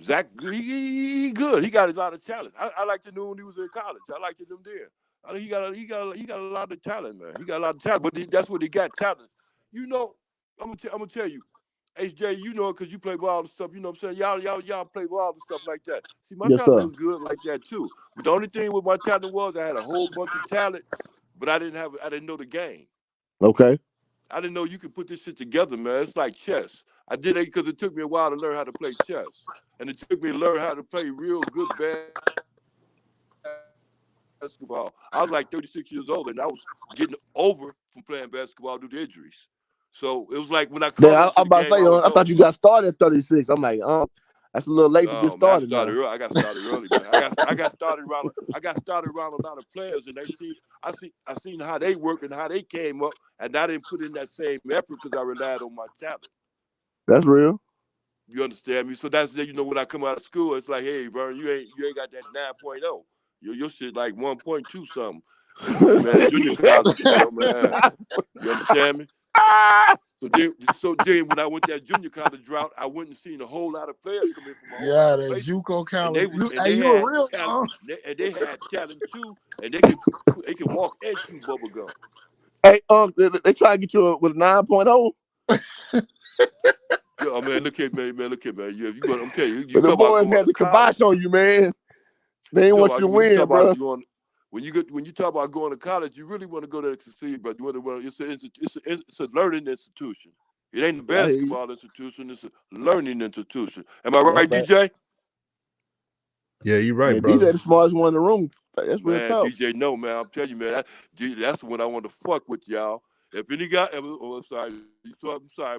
Zach, he good. He got a lot of talent. I like to know when he was in college. I liked him then. He got a lot of talent, man. He got a lot of talent, but that's what he got, talent. You know, I'm gonna tell you, HJ, you know, because you play ball and stuff. You know what I'm saying? Y'all play ball and stuff like that. See, my talent was good like that too. But the only thing with my talent was I had a whole bunch of talent, but I didn't know the game. Okay. I didn't know you could put this shit together, man. It's like chess. I did it because it took me a while to learn how to play chess. And it took me to learn how to play real good basketball. I was like 36 years old, and I was getting over from playing basketball due to injuries. So it was like when I caught I'm about to say, I thought you got started at 36. I'm like, that's a little late to get started. Man, I got started early, man. I got started around a lot of players, and I seen how they work and how they came up, and I didn't put in that same effort because I relied on my talent. That's real. You understand me? So that's when I come out of school, it's like, hey, Vern, you ain't got that 9.0. Your shit like 1.2 something. Man, junior college, man. You understand me? So then when I went that junior college route, I went and seen a whole lot of players come in from a whole Yeah, lot of that places, JUCO and college. Hey, they you a had real talent, and they had talent too, and they could walk and chew bubble gum. Hey, they try to get you with a 9.0. Yeah, man, look here, man, look here, man. Yeah, I'm telling you, you But the talk about boys going had to the college. kibosh on you, man. They ain't want you to When you talk win, about bro. going, when you talk about going to college, you really want to go there to succeed, but you want to. It's a learning institution. It ain't a I hear you. basketball institution. It's a learning institution. Am I That's right, fact. DJ? Yeah, you're right, Man, brother. DJ the smartest one in the room. That's real Man, talk. DJ, no, man. I'm telling you, man. That's when I want to fuck with y'all. If any guy, oh, sorry, I'm sorry,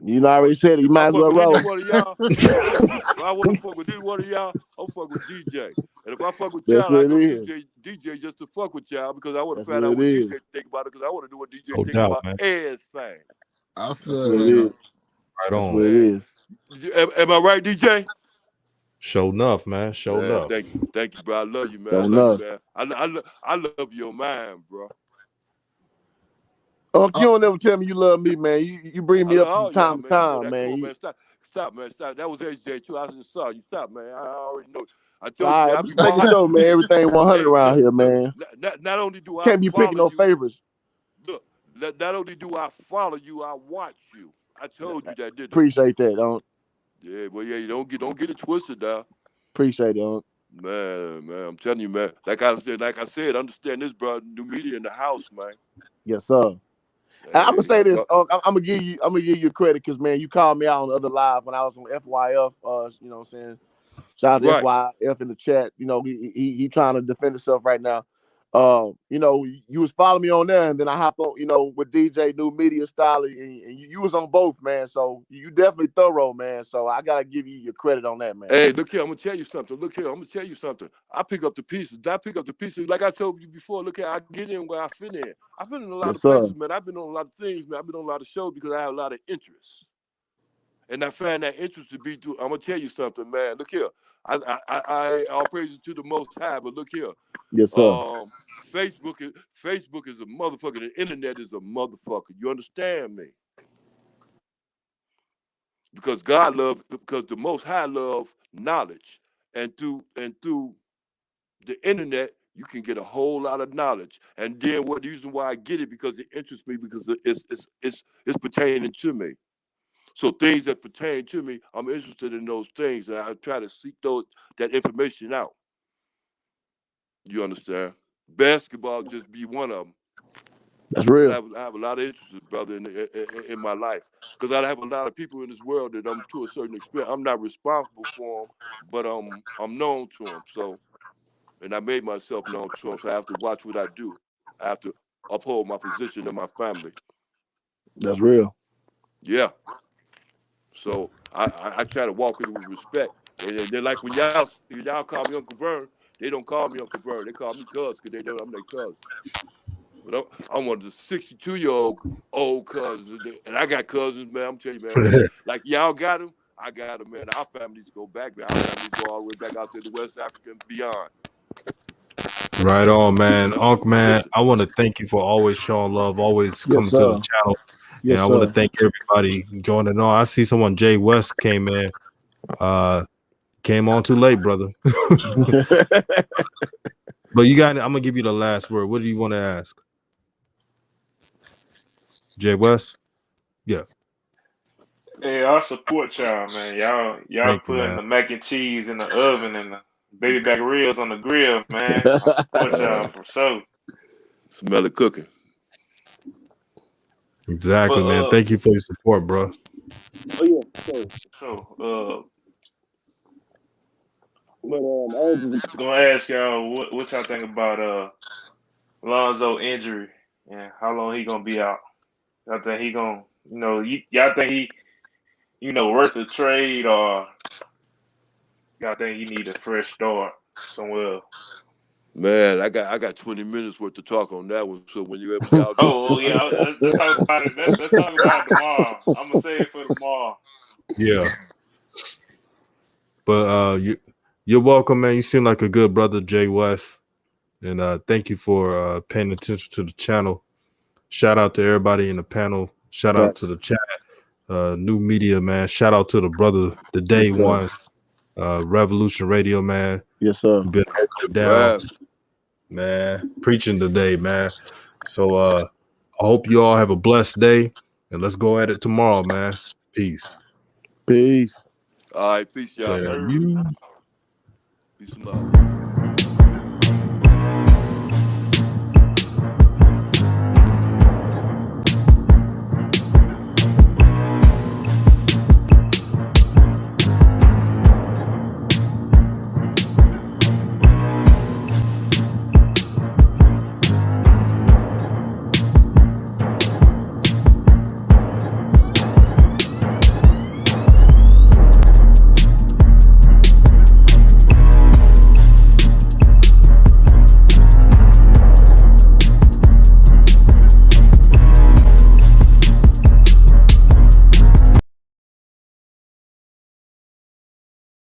You know, I already said it. You if I might as fuck well with any roll. one of y'all, if I want to fuck with any one of y'all, I'm fuck with DJ. And if I fuck with That's y'all, what I it go is. DJ just to fuck with y'all because I want to That's find what out it what is. DJ think about it because I want to know what DJ No think doubt, about man. everything. I That's feel what it that. is. Right That's on. what it Man, is. am I right, DJ? Show enough, man. Show Man, enough. thank you, bro. I love you, man. I Don't love you, know. man. I love your mind, bro. You don't never tell me you love me, man. You bring I me love up from all y'all, time to man. You know time, that. Come man. on, man. Stop, man. Stop. That was AJ too. I just saw you. Stop, man. I already know. I told you, All man. right, I I'm be just making watching. sure, man. Everything 100 Hey, around here, look. man. Not only do I Can't be picking follow no you, favorites. look. Not only do I follow you, I watch you. I told you that, didn't I? Appreciate that, don't. Yeah, well, yeah. You don't get it twisted, now. Appreciate it, don't. Man. I'm telling you, man. Like I said, understand this, bro. New media in the house, man. Yes, sir. I'm gonna Hey, say this. I'm gonna give you credit because, man, you called me out on the other live when I was on FYF. You know what I'm saying? Shout out to right. FYF in the chat. You know, he trying to defend himself right now. You know, you was following me on there, and then I hop on, you know, with DJ New Media Style, and you was on both, man. So you definitely thorough, man. So I gotta give you your credit on that, man. Hey, look here, I'm gonna tell you something. Look here, I'm gonna tell you something. I pick up the pieces. I pick up the pieces. Like I told you before, look here, I get in where I fit in. I've been in a lot Yes, of sir. places, man. I've been on a lot of things, man. I've been on a lot of shows because I have a lot of interests. And I find that interest to be I'm gonna tell you something, man. Look here. All praises to the most high, but look here. Yes, sir. Um Facebook is a motherfucker. The internet is a motherfucker. You understand me? Because because the most high love knowledge. And through the internet, you can get a whole lot of knowledge. And then the reason why I get it because it interests me because it's pertaining to me. So things that pertain to me, I'm interested in those things, and I try to seek that information out. You understand? Basketball just be one of them. That's But real. I have a lot of interests, brother, in my life because I have a lot of people in this world that I'm to a certain extent. I'm not responsible for them, but I'm known to them. So, and I made myself known to them. So I have to watch what I do. I have to uphold my position in my family. That's real. Yeah. So I try to walk it with respect. And then like when y'all call me Uncle Vern, they don't call me Uncle Vern. They call me Cuz because they know I'm their cousin. But I'm one of the 62-year-old cousins, and I got cousins, man. I'm telling you, man. Like y'all got them, I got them, man. Our families go back, man. Our families go all the way back out to the West Africa and beyond. Right on, You man. know, Unc, man, listen. I want to thank you for always showing love, always Yes, coming to the sir. channel. And Yes, I want to sir. thank everybody joining on. I see someone, Jay West, came in. Came on too late, brother. But I'm gonna give you the last word. What do you want to ask? Jay West? Yeah. Hey, I support y'all, man. Y'all Thank you, putting man. the mac and cheese in the oven and the baby back ribs on the grill, man. I support y'all for so. Smell it cooking. Exactly, But man. Thank you for your support, bro. oh yeah, so but I was just gonna ask y'all what y'all think about Lonzo injury and how long he gonna be out. Y'all think he gonna y'all think he worth a trade or y'all think he need a fresh start somewhere else? Man, I got 20 minutes worth to talk on that one. So whenever y'all do, Oh, yeah. Let's talk about it. Let's talk about it tomorrow. I'm gonna save it for tomorrow. Yeah. But you're welcome, man. You seem like a good brother, Jay West. And thank you for paying attention to the channel. Shout out to everybody in the panel. Shout out to the chat. New media, man. Shout out to the brother, the day Yes, sir. one, Revolution Radio, man. Yes, sir. Been holding it down, man. Preaching today, man. So I hope you all have a blessed day, and let's go at it tomorrow, man. Peace. Peace. All right, peace, y'all. You. Peace and love.